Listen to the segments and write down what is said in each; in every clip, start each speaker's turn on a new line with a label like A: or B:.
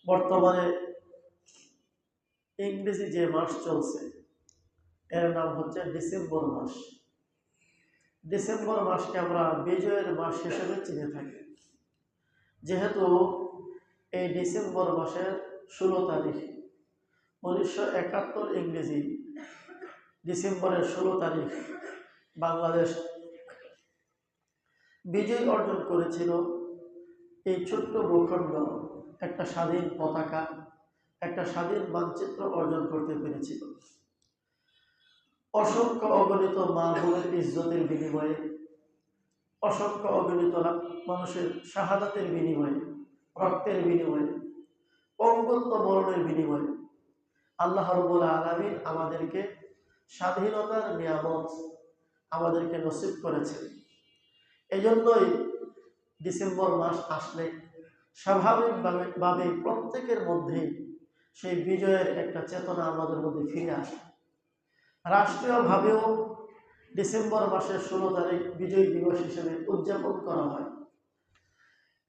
A: বর্তমানে ইংরেজি যে মাস চলছে এর নাম হচ্ছে ডিসেম্বর মাস। ডিসেম্বর মাসকে আমরা বিজয়ের মাস হিসেবে চিনে থাকি, যেহেতু এই ডিসেম্বর মাসের 16 তারিখ 1971 ইংরেজি ডিসেম্বরের 16 তারিখ বাংলাদেশ বিজয় অর্জন করেছিল। এই ছোট্ট ভূখণ্ড একটা স্বাধীন পতাকা, একটা স্বাধীন মানচিত্র অর্জন করতে পেরেছিল। অসংখ্য অগণিত মা বোনের ইজ্জতের বিনিময়ে, অসংখ্য অগণিত মানুষের শাহাদাতের বিনিময়ে, রক্তের বিনিময়ে, পঙ্গুত্ব মরণের বিনিময়ে আল্লাহ রাব্বুল আলামিন আমাদেরকে স্বাধীনতার নিয়ামত আমাদেরকে নসিব করেছে। এজন্যই ডিসেম্বর মাস আসলে স্বাভাবিকভাবে প্রত্যেকের মধ্যে সেই বিজয়ের একটা চেতনা আমাদের মধ্যে ফিরে আসে। রাষ্ট্রীয়ভাবেও ডিসেম্বর মাসের 16 তারিখ বিজয় দিবস হিসেবে উদযাপন করা হয়।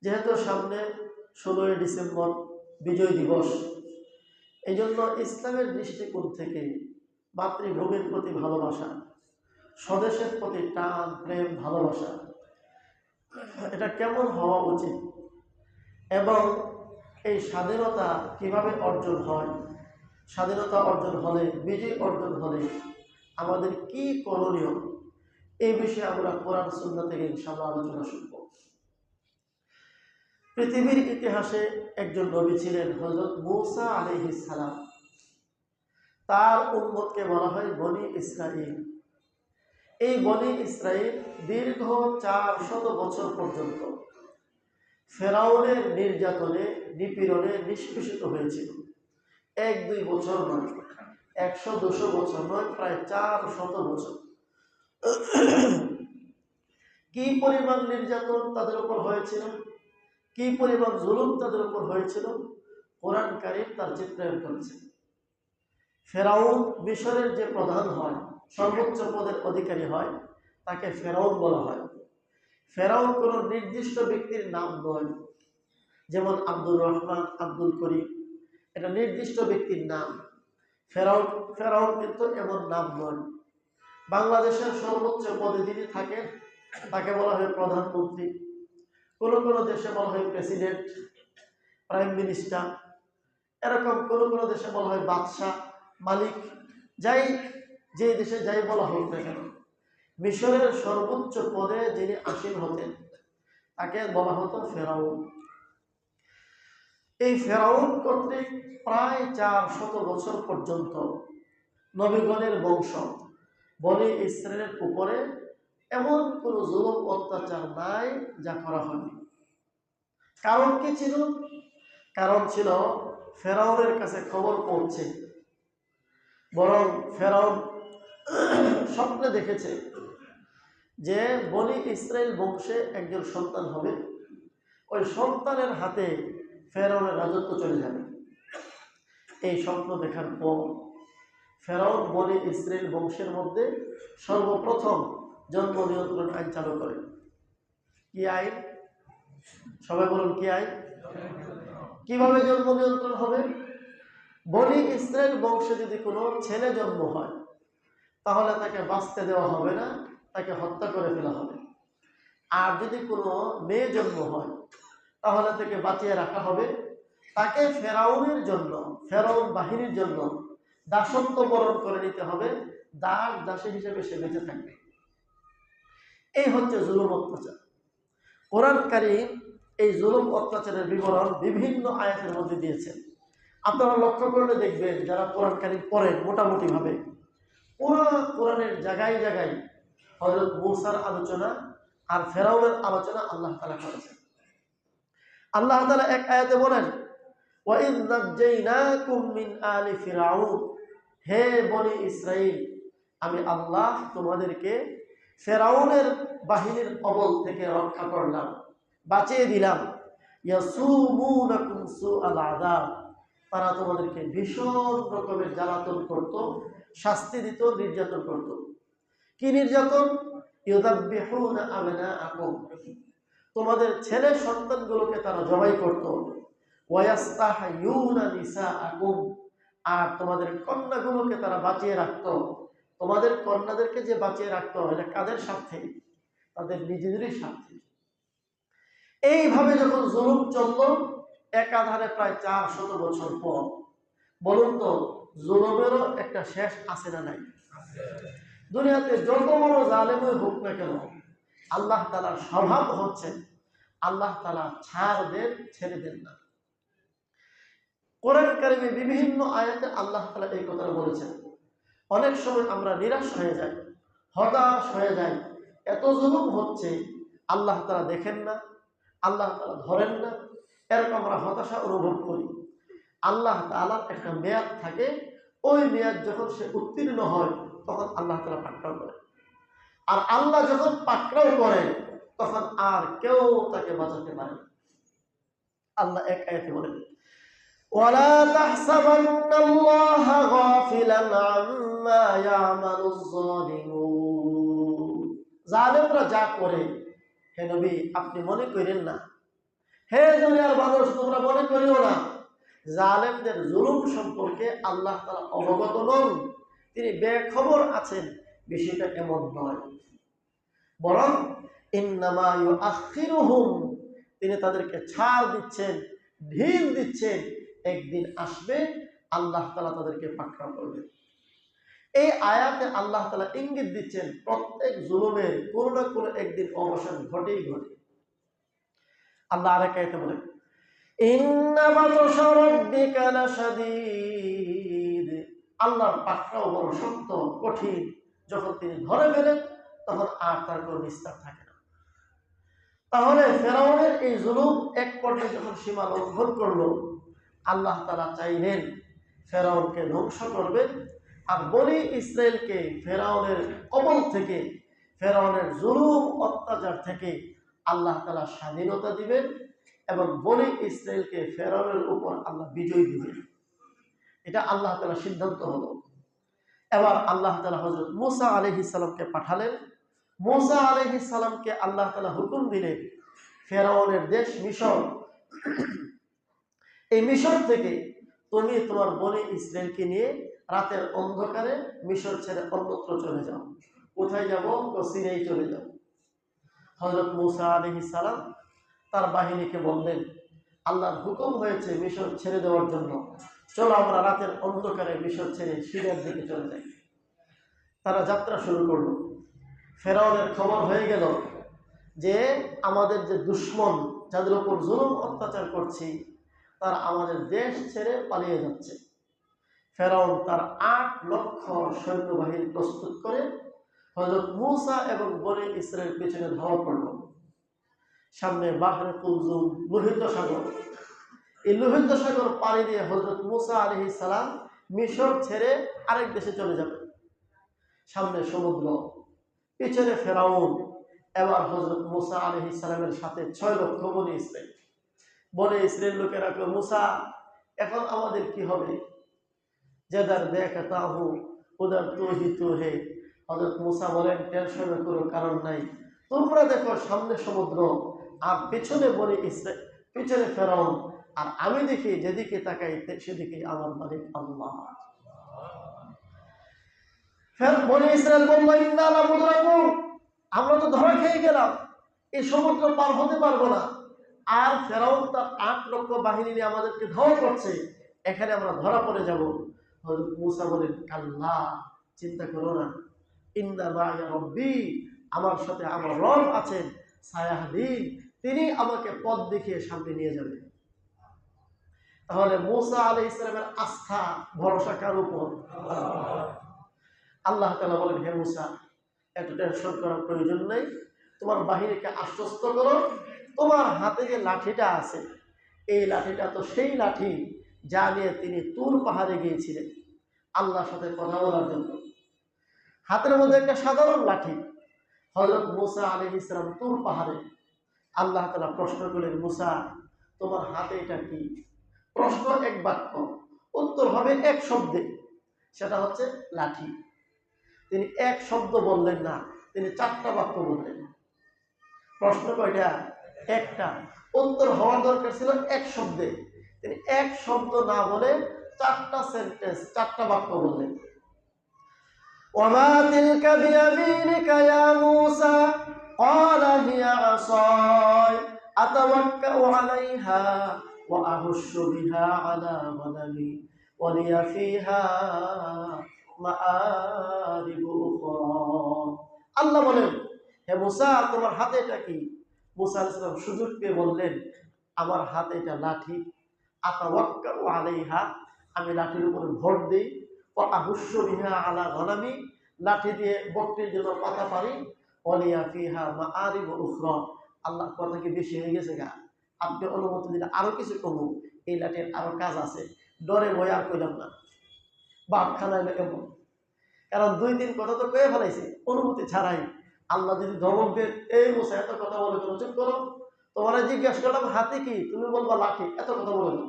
A: যেহেতু সামনে 16 ডিসেম্বর বিজয় দিবস, এই জন্য ইসলামের দৃষ্টিকোণ থেকে মাতৃভূমির প্রতি ভালোবাসা, স্বদেশের প্রতি টান, প্রেম, ভালোবাসা এটা কেমন হওয়া উচিত এবং এই স্বাধীনতা কিভাবে অর্জন হয়, স্বাধীনতা অর্জন হলে, বিজয় অর্জন হলে আমাদের কি করণীয়, এই বিষয়ে আমরা কোরআন সুন্নাহ থেকে ইনশাআল্লাহ আলোচনা শুনব। পৃথিবীর ইতিহাসে একজন নবী ছিলেন হযরত মূসা আলাইহিস সালাম। তার উম্মতকে বলা হয় বনি ইসরাইল। এই বনি ইসরাইল দীর্ঘ 400 বছর পর্যন্ত ফেরাউনের নির্যাতনে, নিপীড়নে নিষ্পেষিত হয়েছিল। 1-2 বছর নয়, 100-200 বছর নয়, প্রায় 400 বছর। কি পরিমাণ নির্যাতন তাদের উপর হয়েছিল, কি পরিমাণ জুলুম তাদের উপর হয়েছিল, কোরআন কারীম তার চিত্রায়ন করেছে। ফেরাউন মিশরের যে প্রধান হয়, সর্বোচ্চ পদের অধিকারী হয়, তাকে ফেরাউন বলা হয়। ফেরাউন কোন নির্দিষ্ট ব্যক্তির নাম নয়, যেমন আব্দুর রহমান, আব্দুল করিম, এটা নির্দিষ্ট ব্যক্তির নাম। ফেরাউন কিন্তু এমন নাম নয়। বাংলাদেশের সর্বোচ্চ পদে যিনি থাকেন তাকে বলা হয় প্রধানমন্ত্রী, কোন কোন দেশে বলা হয় প্রেসিডেন্ট, প্রাইম মিনিস্টার, এরকম কোন কোন দেশে বলা হয় বাদশাহ, মালিক। যে দেশে যাই বলা হোক না কেন, মিশরের সর্বোচ্চ পদে যিনি আসীন হতেন তাকে বলা হতো ফেরাউন। এই ফেরাউন কর্তৃক প্রায় 400 বছর পর্যন্ত নবীগণের বংশ বনি ইসরায়েলের উপরে এমন কোন জুলুম অত্যাচার নাই যা করা হয়নি। কারণ কি ছিল? কারণ ছিল ফেরাউনের কাছে খবর পৌঁছে, বরং ফেরাউন স্বপ্নে দেখেছে যে বনি ইসরায়েল বংশে একজন সন্তান হবে, ওই সন্তানের হাতে ফেরাউনের রাজত্ব চলে যাবে। এই স্বপ্ন দেখার পর ফেরাউন বনি ইসরায়েল বংশের মধ্যে সর্বপ্রথম জন্ম নিয়ন্ত্রণ আইন চালু করে। কি আইন? সবাই বলুন, কি আইন? কিভাবে জন্ম নিয়ন্ত্রণ হবে? বনি ইসরায়েল বংশে যদি কোনো ছেলে জন্ম হয় তাহলে তাকে বাঁচতে দেওয়া হবে না, তাকে হত্যা করে ফেলা হবে। আর যদি কোনো মেয়ে জন্ম হয় তাহলে তাকে বাঁচিয়ে রাখা হবে, তাকে ফেরাউনের জন্য, ফেরাউন বাহিনীর জন্য দাসত্ব বরণ করে নিতে হবে, দাসী হিসেবে সে বেঁচে থাকবে। এই হচ্ছে জুলুম অত্যাচার। কোরআন কারীম এই জুলুম অত্যাচারের বিবরণ বিভিন্ন আয়াতের মধ্যে দিয়েছেন। আপনারা লক্ষ্য করলে দেখবেন, যারা কোরআন কারীম পড়েন মোটামুটি ভাবে, পুরো কোরআনের জায়গায় জায়গায় হযরত মূসার আলোচনা আর ফেরাউনের আলোচনা আল্লাহ তাআলা করেছেন। আল্লাহ তাআলা এক আয়াতে বলেন, ওয়া ইয নাজ্জাইনাকুম মিন আলি ফিরআউন, হে বনি ইসরাইল, আমি আল্লাহ তোমাদেরকে ফেরাউনের বাহিনীর কবল থেকে রক্ষা করলাম, বাঁচিয়ে দিলাম। ইয়াসুমুনাকুম সুআল আযাব, তারা তোমাদেরকে ভীষণ রকমের জ্বালাতন করত, শাস্তি দিত, নির্যাতন করত। কি নির্যাতন? ইউযাব্বিহুনা আবনাআকুম, তোমাদের ছেলে সন্তানগুলোকে তারা জবাই করত। ওয়ায়াস্তাহয়ুনা নিসাআকুম, আর তোমাদের কন্যাগুলোকে তারা বাঁচিয়ে রাখতো। তোমাদের কন্যাদেরকে যে বাঁচিয়ে রাখতো, এটা কাদের স্বার্থে? তাদের নিজেদেরই স্বার্থে। এইভাবে যখন জুলুম চলল একাধারে প্রায় 400 বছর পর, বলুন তো জুলুমেরও একটা শেষ আছে না নাই? দুনিয়াতে যত বড় জালেমই হোক না কেন, আল্লাহ তাআলার স্বভাব হচ্ছে আল্লাহ তাআলা ছাড় দেন, ছেড়ে দেন না। কোরআন কারিমে বিভিন্ন আয়াতে আল্লাহ তাআলা এই কথা বলেছেন। অনেক সময় আমরা নিরাশ হয়ে যাই, হতাশ হয়ে যাই, এত জুলুম হচ্ছে, আল্লাহ তাআলা দেখেন না, আল্লাহ তাআলা ধরেন না, এরকম আমরা হতাশা অনুভব করি। আল্লাহ তাআলার একটা মেয়াদ থাকে, ওই মেয়াদ যখন সে উত্তীর্ণ হয় তখন আল্লাহ তাআলা পাকড়াও করেন। আর আল্লাহ যখন পাকড়াও করেন তখন আর কেউ তাকে বাঁচাতে পারে না। আল্লাহ এক আয়াতে বলেন, ওয়ালা তাহসাবান্নাল্লাহা গাফিলান আম্মা ইয়ামালুজ যালিমুন। জালেমরা যা করে, হে নবী আপনি মনে করেন না, হে দুনিয়ার মানুষ তোমরা মনে করিও না জালেমদের জুলুম সম্পর্কে আল্লাহ তাআলা অবগত নন, তিনি বেখবর আছেন, বিষয়টা এমন নয়। বরং ইন্নামা ইউআখিরুহুম, তিনি তাদেরকে ছাড় দিচ্ছেন, ঢিল দিচ্ছেন, একদিন আসবে আল্লাহ তাআলা তাদেরকে পাকড়াও করবেন। এই আয়াতে আল্লাহ তাআলা ইঙ্গিত দিচ্ছেন প্রত্যেক জুলুমের কোনো না কোনো একদিন অবসান ঘটেই ঘটে। আল্লাহ আরেক আয়াতে বলেন, ইন্না বাতশা রাব্বিকা লাশাদীদ, আল্লাহর পাকড়াও বড় শক্ত, কঠিন। যখন তিনি ধরে ফেলেন তখন আর তার কোনো নিস্তার থাকে না। তাহলে ফেরাউনের এই জুলুম এক পর্যায়ে যখন সীমা লঙ্ঘন করলো, আল্লাহ তাআলা চাইলেন ফেরাউনকে ধ্বংস করবেন, আর বনি ইসরায়েলকে ফেরাউনের কবল থেকে, ফেরাউনের জুলুম অত্যাচার থেকে আল্লাহ তাআলা স্বাধীনতা দিবেন এবং বনি ইসরায়েলকে ফেরাউনের উপর আল্লাহ বিজয় দিবেন। এটা আল্লাহ তাআলা সিদ্ধান্ত হলো। এবার আল্লাহ তাআলা হযরত মূসা আলাইহিস সালামকে পাঠালেন। মূসা আলাইহিস সালামকে আল্লাহ তাআলা হুকুম দিলেন, ফেরাউনের দেশ মিশর, এই মিশর থেকে তুমি তোমার বনি ইসরায়েলকে নিয়ে রাতের অন্ধকারে মিশর ছেড়ে অন্যত্র চলে যাও। কোথায় যাব? সিরিয়ায় চলে যাও। হযরত মূসা আলাইহিস সালাম তার বাহিনীকে বললেন, আল্লাহর হুকুম হয়েছে মিশর ছেড়ে দেওয়ার জন্য, চলো আমরা রাতের অন্ধকারে মিশর ছেড়ে সিরিয়ার দিকে চলে যাই। তারা যাত্রা শুরু করলো। ফেরাউনের খবর হয়ে গেল যে আমাদের যে দুশমন, যাদের উপর জুলুম অত্যাচার করছি, তারা আমাদের দেশ ছেড়ে পালিয়ে যাচ্ছে। ফেরাউন তার 8 লক্ষ সৈন্যবাহিনী প্রস্তুত করে হযরত মূসা এবং বনি ইসরায়েল পেছনে ধাওয়া করল। সামনে বাহরে কুলজুম, লোহিত সাগর। এই লোহিত সাগর পাড়ি দিয়ে হযরত মূসা আলাইহিস সালাম মিশর ছেড়ে আরেক দেশে চলে যাবে। সামনে সমুদ্র, পিছনে ফেরাউন। এবার হযরত মূসা আলাইহিস সালামের সাথে 6 লক্ষ বনি ইসরায়েল। বনি ইসরায়েল লোকেরা কয়, মূসা এখন আমাদের কি হবে? যেদার দেখাতাহু উদার তুহি তু হে। হযরত মূসা বলেন, টেনশনের কোনো কারণ নাই, তোমরা দেখো সামনে সমুদ্র আর পিছনে বনি ইসরায়েল, পিছনে ফেরাউন, আর আমি দেখি যেদিকে তাকাই সেদিকে আমার মালিক আল্লাহ। বনি ইসরায়েল বলল, ইন্না লামুদরাকুন, আমরা তো ধরা খেয়ে গেলাম, এই সমুদ্র পার হতে পারবো না, আর ফেরাউন তার 8 লক্ষ বাহিনী নিয়ে আমাদেরকে ধাওয়া করছে, এখানে আমরা ধরা পড়ে যাব। হযরত মূসা বলেন, আল্লাহ চিন্তা করো না, ইন্না মা'আ রাব্বি, আমার সাথে আমার রব আছেন, সায়াহদিন, তিনি আমাকে পথ দেখিয়ে সামনে নিয়ে যাবেন। তাহলে মূসা আলাইহিস সালামের আস্থা ভরসা কার উপর? আল্লাহ তাআলা বলেন, হে মূসা এত টেনশন করার প্রয়োজন নেই, তোমার বাহিনীকে আশ্বস্ত করো, তোমার হাতে যে লাঠিটা আছে এই লাঠিটা তো সেই লাঠি যা নিয়ে তিনি তুর পাহাড়ে গিয়েছিলেন আল্লাহর সাথে কথা বলার জন্য। হাতের মধ্যে একটা সাধারণ লাঠি। হযরত মূসা আলাইহিস সালাম তুর পাহাড়ে, আল্লাহ তাআলা প্রশ্ন করলেন, মূসা তোমার হাতে এটা কি? প্রশ্ন এক বাক্য, উত্তর হবে এক শব্দে, সেটা হচ্ছে লাঠি। তিনি এক শব্দ বললেন না, তিনি 4টা বাক্য বললেন। প্রশ্ন কয়টা? একটা। উত্তর হওয়ার দরকার ছিল এক শব্দে, তিনি এক শব্দ না বলে 4টা সেন্টেন্স, 4টা বাক্য বললেন। ওয়ামা তিলকা বিয়ামিনিকা ইয়া মূসা ক্বালা হিয়া আসায় আতাওয়াক্কাউ আলাইহা ওয়া আহুশশু বিহা আলা গনামি ওয়া লিয়া ফিহা মাআরিবু উখরা। আল্লাহ বলেন, হে মূসা, তোমার হাতে এটা কি? মূসা আলাইহিস সালাম সুযোগ পেয়ে বললেন, আমার হাতে এটা লাঠি। আতাওয়াক্কাউ আলাইহা, আমি লাঠির উপরে ভর দিই। ও আহুশশু বিহা আলা গনামি, লাঠি দিয়ে বকরির জন্য পাতা পারি। ওয়ালিয়া ফিহা মাআরিবু উখরা। আল্লাহ কথা কি বেশি হয়ে গেছে গা? আপনি অনুমতি দিলে আরো কিছু কমু, এই লাঠির আরো কাজ আছে। ডরে ভয়ে আর কইলাম না, বাপ খানাইলো এমন। কারণ 2-3 কথা তো কয়ে ফেলাইছে অনুমতি ছাড়াই। আল্লাহ যদি ধমক দেন, এই মূসা এত কথা বলে কেন, চুপ করো, তোমার জিজ্ঞাসা করলাম হাতে কি, তুমি বলবা লাঠি, এত কথা বলে না।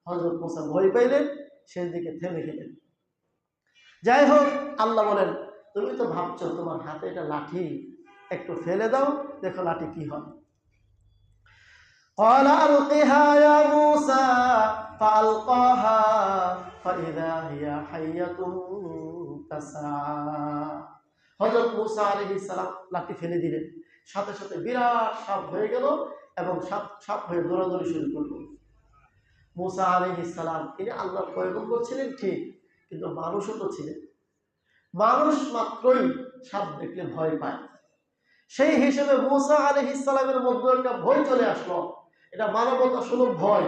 A: হযরত মূসা ভয় পাইলেন, সেই দিকে থেমে গেলেন। যাই হোক, আল্লাহ বলেন, তুমি তো ভাবছো তোমার হাতে এটা লাঠি, একটু ফেলে দাও, দেখো লাঠি কি হয়। قال ألقها يا موسى فألقاها فإذا هي حية تسعى। হযরত মূসা আলাইহিস সালাম লাঠি ফেলে দিলেন, সাথে সাথে বিরাট সাপ হয়ে গেল এবং সাপ হয়ে দৌড়াদৌড়ি শুরু করলো। মূসা আলাইহিস সালাম তিনি আল্লাহর পয়গম্বর ছিলেন ঠিক, কিন্তু মানুষও তো ছিলেন। মানুষ মাত্রই সাপ দেখলে ভয় পায়। সেই হিসেবে মূসা আলাইহিস সালামের মধ্যে একটা ভয় চলে আসলো, এটা মানবতা সুলভ ভয়।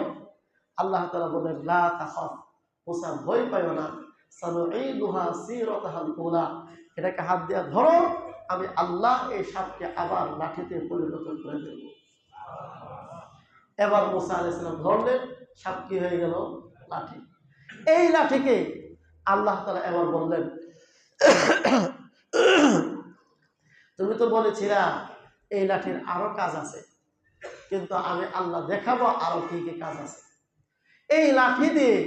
A: আল্লাহ তাআলা বলেন, লা তাখাফ, মূসা ভয় পায় না, সানুঈদুহা সিরাতাহাল উলা, এটাকে হাত দিয়ে ধরো, আমি আল্লাহ এই সাপকে আবার লাঠিতে পরিণত করে দেব। এবার মূসা আলাইহিস সালাম ধরলেন, সাপ কি হয়ে গেল? লাঠি। এই লাঠিকে আল্লাহ তাআলা এবার বললেন, তুমি তো বলেছিলা এই লাঠির আরো কাজ আছে, কিন্তু আমি আল্লাহ দেখাবো আরো কি কি কাজ আছে। এই লাঠি দিয়ে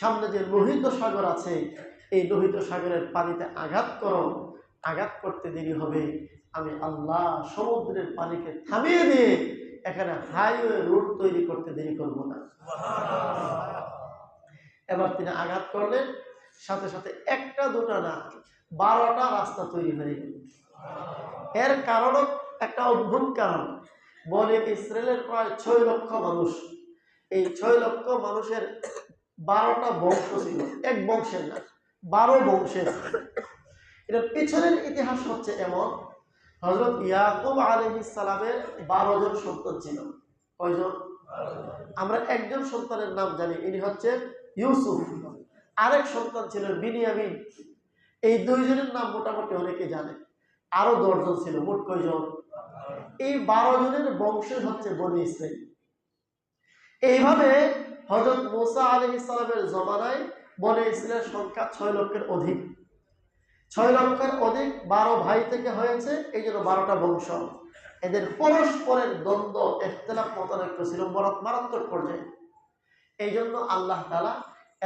A: সামনে যে লোহিত সাগর আছে, এই লোহিত সাগরের পানিতে আঘাত করো, আঘাত করতে দেরি হবে, আমি আল্লাহ সমুদ্রের পানিকে থামিয়ে দিয়ে এখানে হাইওয়ে রোড তৈরি করতে দেরি করব না। এবার তিনি আঘাত করলেন, সাথে সাথে একটা দুটা না 12টা রাস্তা তৈরি হয়ে গেল। এর কারণও একটা অদ্ভুত কারণ, বনে ইসরায়েলের প্রায় 6 লক্ষ মানুষ। এই 6 লক্ষ মানুষের 12টা বংশ ছিল, এক বংশের না, 12 বংশের। এটার পিছনের ইতিহাস হচ্ছে এমন, হযরত ইয়াকুব আলাইহিস সালামের 12 জন সন্তান ছিল। কয়জন? আমরা একজন সন্তানের নাম জানি, ইনি হচ্ছেন ইউসুফ। আরেক সন্তান ছিল বিনিয়ামিন। এই 2 জনের নাম মোটামুটি অনেকে জানে। আরো 10 জন ছিল, মোট কয়জন? এই 12 জনের বংশ হচ্ছে বনি ইসরাইল। এইভাবে হযরত মূসা আলাইহিস সালামের জমানায় বনি ইসরাইলের সংখ্যা 6 লক্ষের অধিক। 6 লক্ষের অধিক 12 ভাই থেকে হয়েছে, এই জন্য 12টা বংশ। এদের পরস্পরের দ্বন্দ্ব, ইখতিলাফ, মতানৈক্য ছিল মারাত্মক পর্যায়ে। এই জন্য আল্লাহ তাআলা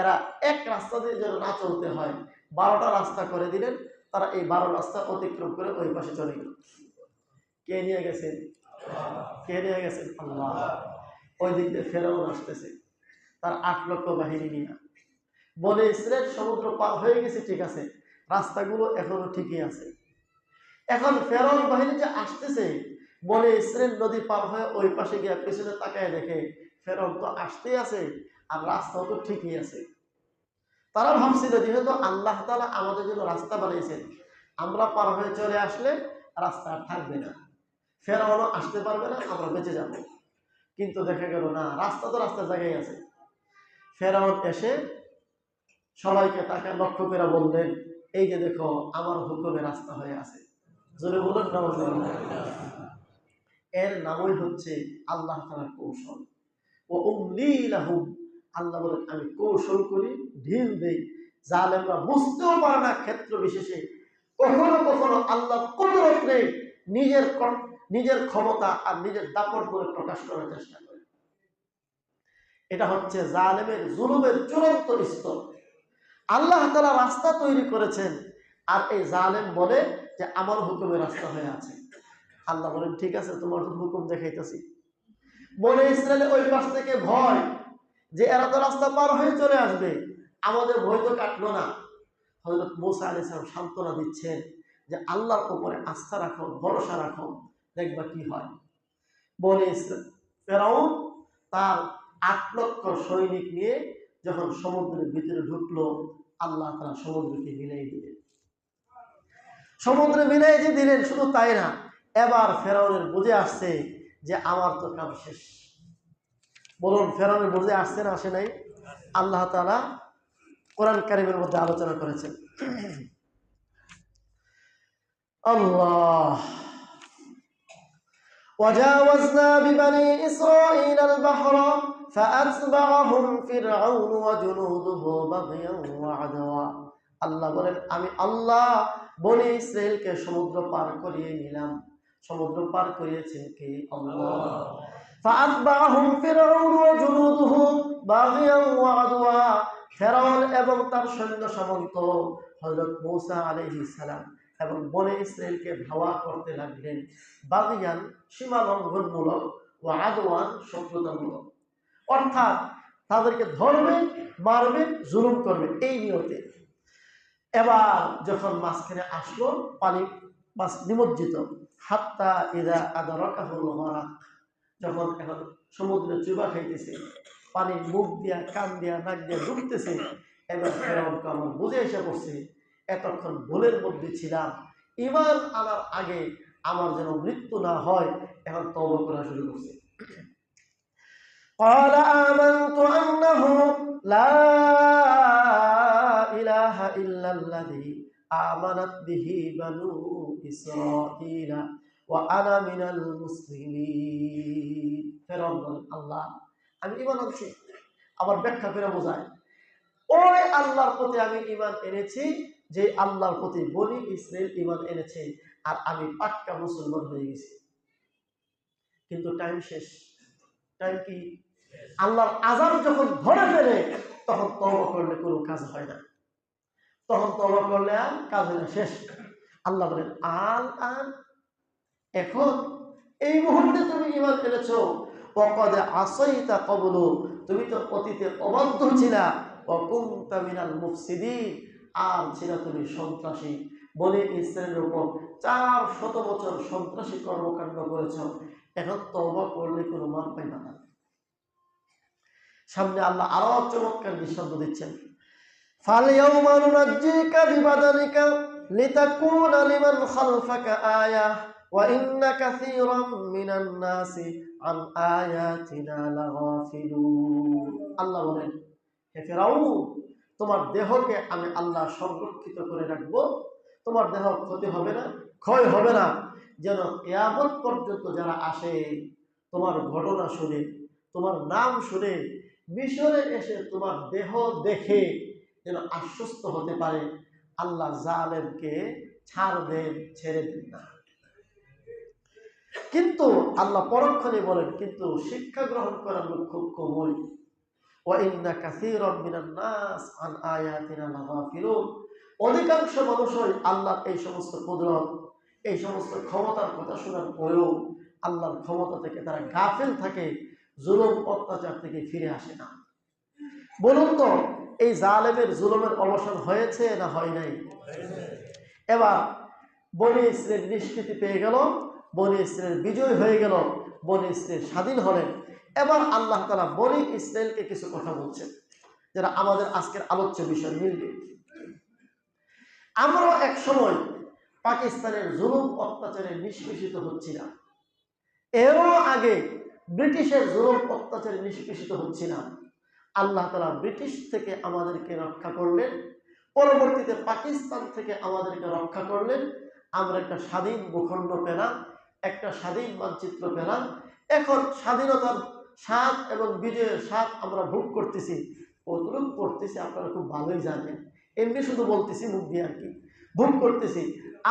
A: এরা এক রাস্তা দিয়ে যেন না চলতে হয়, 12টা রাস্তা করে দিলেন। তারা এই 12 রাস্তা অতিক্রম করে ওই পাশে চলে গেল। কে নিয়ে গেছেন? কে নিয়ে গেছেন? আল্লাহ। ওই দিক দিয়ে ফেরাউন আসতেছে তার 8 লক্ষ বাহিনী নিয়ে। বনে ইসরায়েল সমুদ্র পার হয়ে গেছে, ঠিক আছে, রাস্তাগুলো এখনো ঠিকই আছে। এখন ফেরাউন বাহিনী যে আসতেছে, বনে ইসরায়েল নদী পার হয়ে ওই পাশে গিয়ে পিছনে তাকায় দেখে ফেরাউন তো আসতেই আছে আর রাস্তাও তো ঠিকই আছে। তারা ভাবছিল যেহেতু আল্লাহ তাআলা আমাদের জন্য রাস্তা বানিয়েছেন, আমরা পার হয়ে চলে আসলে রাস্তা আর থাকবে না, ফেরাউনও আসতে পারবে না, আমরা বেঁচে যাব। কিন্তু দেখা গেল না, রাস্তা তো রাস্তার জায়গায় আছে। ফেরাউন এসে সবাইকে তাকে লক্ষ্য করে বললেন, এই যে দেখো আমার হুকুমে রাস্তা হয়ে আছে। জোরে বলুন নাউজুবিল্লাহ। এর নামই হচ্ছে আল্লাহ তাআলার কৌশল। ও উমলি লাহুম, আল্লাহ বলেন আমি কৌশল করি, ঢিল দেই, জালেমরা বুঝতেও পারে না। ক্ষেত্র বিশেষে কখনো কখনো আল্লাহ কুদরত নেই, নিজের ক্ষমতা আর নিজের দাপট করে প্রকাশ করার চেষ্টা করে। এটা হচ্ছে জালেমের জুলুমের চূড়ান্ত স্তর। আল্লাহ তাআলা রাস্তা তৈরি করেছেন আর এই জালেম বলে যে আমার হুকুমে রাস্তা হয়ে আছে। আল্লাহ বলেন ঠিক আছে, তোমার হুকুম দেখাইতেছি। বনে ইসরায়েলের ওই পাশ থেকে ভয়, যে এরা তো রাস্তা পার হয়ে চলে আসবে, আমাদের ভয় তো কাটলো না। হযরত মূসা আলাইহিস সালাম সান্ত্বনা দিচ্ছেন যে আল্লাহর উপরে আস্থা রাখো, ভরসা রাখো, দেখবা কি হয়। বলে ফেরাউন তার ৮ লক্ষ সৈনিক নিয়ে যখন সমুদ্রের ভিতরে ঢুকলো, আল্লাহ তাআলা সমুদ্রকে মিলাই দিলেন। সমুদ্রে মিলাই যে দিলেন, শুধু তাই না, এবার ফেরাউনের বুঝে আসছে যে আমার তো কাম শেষ। বলুন, ফেরাউনের বুঝে আসছে না আসে নাই? আল্লাহ তাআলা কোরআন কারীমের মধ্যে আলোচনা করেছেন। আল্লাহ وجاوزنا ببني إسرائيل البحر فأتبعهم فرعون وجنوده بغيا وعدوا। আল্লাহ বলেন, আমি আল্লাহ বনি ইসরাইলকে সমুদ্র পার করিয়ে নিলাম। সমুদ্র পার করিয়েছেন কে? আল্লাহ। فأتبعهم فرعون وجنوده بغيا وعدوا। ফেরাউন এবং তার সৈন্য সামন্ত হযরত মূসা আলাইহিস সালাম এবং বনে ইসরাইলকে ধাওয়া করতে লাগলেন। বাগিয়ান সীমা লঙ্ঘনমূলক, ও আদওয়ান শত্রুতামূলক, অর্থাৎ তাদেরকে ধরবে, মারবে, জুলুম করবে, এই নিয়তে। এবার যখন মাঝখানে আসলো, পানি মাছ নিমজ্জিত, হাত্তা ইদা আদারাকাহুল গরাক, যখন এখন সমুদ্রে চুবা খাইতেছে, পানি মুখ দিয়া, কান দিয়া, নাক দিয়া ঢুকতেছে, এবার ফেরাউনকে আমার বুঝে এসে পড়ছে এতক্ষণ ভুলের মধ্যে ছিলাম, ঈমান আনার আগে আমার যেন মৃত্যু না হয়, এখন তওবা করা শুরু করছে। قال آمنت أنه لا إله إلا الذي آمنت به بنو إسرائيل وأنا من المسلمين। ফেরাউন বলেন, আল্লাহ, আমি ঈমান আনছি। আবার ব্যাখ্যা করে বোঝায়, ওই আল্লাহর প্রতি আমি ঈমান এনেছি যে আল্লাহর প্রতি বনি ইসরাইল ঈমান এনেছে, আর আমি পাক্কা মুসলমান হয়ে গেছি। কিন্তু টাইম শেষ। টাইম কি? আল্লাহর আযাব যখন ধরে ফেলে, তখন তওবা করলে কোনো কাজ হয় না। তখন তওবা করলে আর কাজ হয় না, শেষ। আল্লাহ বলেন, আন এখন এই মুহূর্তে তুমি ঈমান এনেছো, ওয়াকাদ আসাইতা ক্বাবলু, তুমি তো অতীতে অবাধ্য ছিলা, ওয়া কুনতা মিনাল মুফসিদিন, আর ছিলা তুমি সন্ত্রাসী। বনি ইসরাইলের উপর 400 বছর সন্ত্রাসী কর্মকাণ্ড করেছ, এখন তওবা করলে কোনো মান পাইবা না। সামনে আল্লাহ আরো চমৎকার দৃষ্টান্ত দিচ্ছেন। ফালইয়াউমা নুনাজ্জিকা বিবাদানিকা লিতাকুনা লিমান খালফাকা আয়া ওয়া ইন্না কাসীরাম মিনান নাসি আন আয়াতিনা লাগাফিলুন। আল্লাহ বলেন, হে ফেরাউন, তোমার দেহকে আমি আল্লাহ সংরক্ষিত করে রাখবো, তোমার দেহ ক্ষতি হবে না, ক্ষয় হবে না, যেন কিয়ামত পর্যন্ত যারা আসে তোমার ঘটনা শুনে, তোমার নাম শুনে, মিশরে এসে তোমার দেহ দেখে যেন আশ্বস্ত হতে পারে। আল্লাহ জালেমকে ছাড় দেন, ছেড়ে দেন না। কিন্তু আল্লাহ পরক্ষণে বলেন, কিন্তু শিক্ষা গ্রহণ করার লোক খুব কমই। ওয়া ইন্না কাসীরাম মিনান নাস আন আয়াতিনা লাগাফিলুন। অধিকাংশ মানুষই আল্লাহর এই সমস্ত কুদরত, এই সমস্ত ক্ষমতার কথা শোনার পরেও আল্লাহর ক্ষমতা থেকে তারা গাফিল থাকে, জুলুম অত্যাচার থেকে ফিরে আসে না। বলুন তো, এই জালেমের জুলুমের অবসান হয়েছে না হয় নাই? এবার বনি ইসরাইল নিষ্কৃতি পেয়ে গেল, বনি ইসরাইল বিজয় হয়ে গেল, বনি ইসরাইল স্বাধীন হলেন। এবার আল্লাহ তাআলা বনি ইসরাইলকে কিছু কথা বলছেন, যারা আমাদের আজকের আলোচ্য বিষয় মিলবে। আমরাও এক সময় পাকিস্তানের জুলুম অত্যাচারে নিষ্পেষিত হচ্ছিলাম, এরও আগে ব্রিটিশের জুলুম অত্যাচারে নিষ্পেষিত হচ্ছিলাম। আল্লাহ তাআলা ব্রিটিশ থেকে আমাদেরকে রক্ষা করলেন, পরবর্তীতে পাকিস্তান থেকে আমাদেরকে রক্ষা করলেন। আমরা একটা স্বাধীন ভূখণ্ড পেলাম, একটা স্বাধীন মানচিত্র পেলাম। এখন স্বাধীনতার স্বাদ এবং বিজয়ের স্বাদ আমরা ভোগ করতেছি। কতটুকু করতেছি আপনারা খুব ভালোই জানেন, এমনি শুধু বলতেছি মুখ দিয়ে আর কি। ভোগ করতেছি,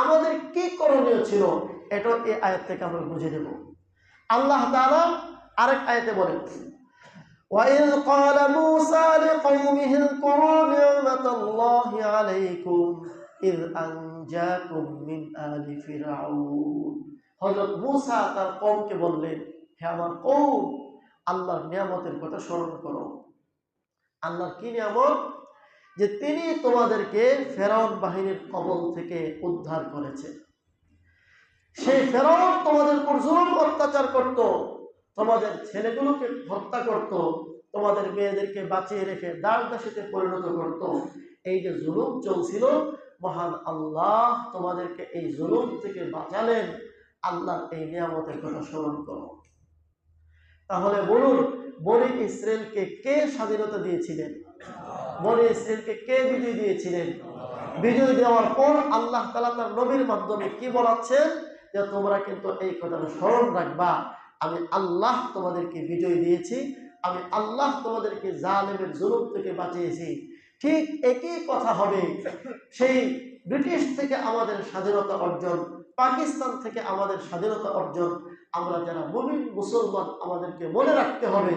A: আমাদের কি করণীয় ছিল এটা এই আয়াত থেকে আমরা বুঝে নেব। আল্লাহ তাআলা আরেক আয়াতে বলেন, وَإِذْ قَالَ مُوسَى لِقَوْمِهِ اذْكُرُوا نِعْمَةَ اللَّهِ عَلَيْكُمْ إِذْ أَنْجَاكُمْ مِنْ آلِ فِرْعَوْنَ। হযরত মূসা তার কওমকে বললেন, হে আমার কওম, আল্লাহর নিয়ামতের কথা স্মরণ করো। আল্লাহর কি নিয়ামত? যে তিনি তোমাদেরকে ফেরাউন বাহিনীর কবল থেকে উদ্ধার করেছে। সেই ফেরাউন তোমাদের উপর জুলুম অত্যাচার করত, তোমাদের ছেলেগুলোকে হত্যা করত, তোমাদের মেয়েদেরকে বাঁচিয়ে রেখে দাসদাসীতে পরিণত করত। এই যে জুলুম চলছিল, মহান আল্লাহ তোমাদেরকে এই জুলুম থেকে বাঁচালেন। আল্লাহর এই নিয়ামতের কথা স্মরণ করো। তাহলে বলুন, বনি ইসরায়েলকে কে স্বাধীনতা দিয়েছিলেন? বনি ইসরায়েলকে কে বিজয় দিয়েছিলেন? বিজয় দেওয়ার পর আল্লাহ তাআলা তার নবীর মাধ্যমে কি বলাচ্ছেন? যে তোমরা কিন্তু এই কথাটা স্মরণ রাখবা, আমি আল্লাহ তোমাদেরকে বিজয় দিয়েছি, আমি আল্লাহ তোমাদেরকে জালেমের জুলুম থেকে বাঁচিয়েছি। ঠিক একই কথা হবে সেই ব্রিটিশ থেকে আমাদের স্বাধীনতা অর্জন, পাকিস্তান থেকে আমাদের স্বাধীনতা অর্জন। আমরা যারা মুমিন মুসলমান, আমাদেরকে মনে রাখতে হবে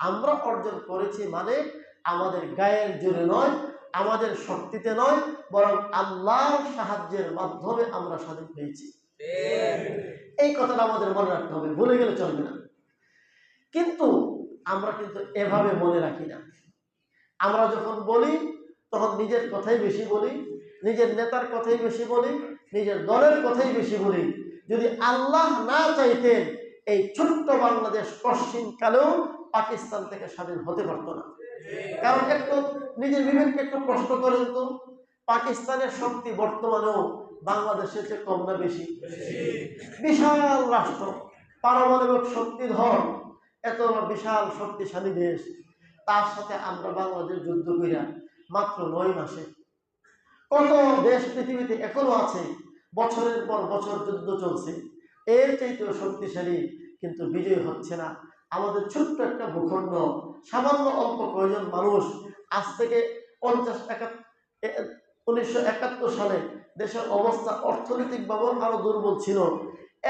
A: আমরা অর্জন করেছি মানে আমাদের গায়ের জোরে নয়, আমাদের শক্তিতে নয়, বরং আল্লাহর সাহায্যের মাধ্যমে আমরা স্বাধীন হয়েছি। এই কথাটা আমাদের মনে রাখতে হবে, ভুলে গেলে চলবে না। কিন্তু আমরা কিন্তু এভাবে মনে রাখি না। আমরা যখন বলি তখন নিজের কথাই বেশি বলি, নিজের নেতার কথাই বেশি বলি, নিজের দলের কথাই বেশি বলি। যদি আল্লাহ না চাইতেন এই ছোট্ট বাংলাদেশ পশ্চিমকালেও পাকিস্তান থেকে স্বাধীন হতে পারত না। কারণ একটু নিজের বিবেককে একটু প্রশ্ন করেন তো, পাকিস্তানের শক্তি বর্তমানেও বাংলাদেশের চেয়ে কম না বেশি? বিশাল রাষ্ট্র, পারমাণবিক শক্তিধর, এত বিশাল শক্তিশালী দেশ, তার সাথে আমরা বাংলাদেশ যুদ্ধ করিয়া মাত্র 9 মাসে। কত দেশ পৃথিবীতে এখনো আছে, বছরের পর বছর যুদ্ধ চলছে, এর চাইতেও শক্তিশালী, কিন্তু বিজয় হচ্ছে না। আমাদের ছোট্ট একটা ভূখণ্ড, সামান্য অল্প কয়েকজন মানুষ, আজ থেকে 1971 সালে দেশের অবস্থা অর্থনৈতিকভাবে আরো দুর্বল ছিল।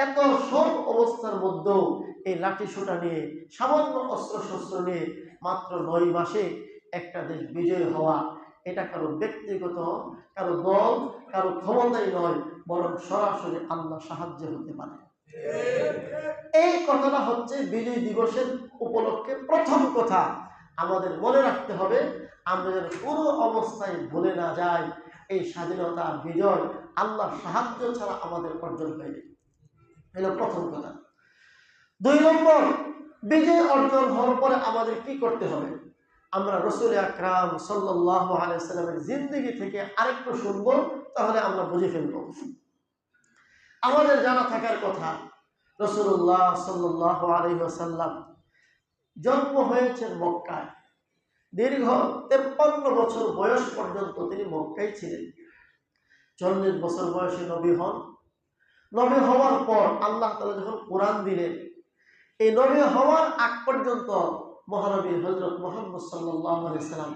A: এত সব অবস্থার মধ্যেও এই লাঠি সোটা নিয়ে, সামান্য অস্ত্রশস্ত্র নিয়ে মাত্র 9 মাসে একটা দেশ বিজয় হওয়া, এটা কারো ব্যক্তিগত, কারো দল, কারো ক্ষমতাই নয়, বরং সরাসরি আল্লাহ সাহায্য হতে পারে। এই কথাটা হচ্ছে বিজয় দিবসের উপলক্ষে প্রথম কথা আমাদের মনে রাখতে হবে। আমরা যেন কোনো অবস্থায় ভুলে না যাই এই স্বাধীনতা বিজয় আল্লাহর সাহায্য ছাড়া আমাদের অর্জন হয়নি। এটা প্রথম কথা। 2 নম্বর, বিজয় অর্জন হওয়ার পরে আমাদের কি করতে হবে? আমরা রাসূল আকরাম সাল্লাল্লাহু আলাইহি ওয়াসাল্লামের জিন্দেগি থেকে আরেকটু শুনবো, তাহলে আমরা বুঝে ফেলবো। আমাদের জানা থাকার কথা, রাসূলুল্লাহ সাল্লাল্লাহু আলাইহি ওয়াসাল্লাম জন্ম হয়েছেন মক্কায়। দীর্ঘ 53 বছর বয়স পর্যন্ত তিনি মক্কায় ছিলেন। 40 বছর বয়সে নবী হন। নবী হওয়ার পর আল্লাহ তাআলা যখন কোরআন দিলেন, এই নবী হওয়ার আগ পর্যন্ত মহানবী হযরত মুহাম্মদ সাল্লাল্লাহু আলাইহি ওয়াসাল্লাম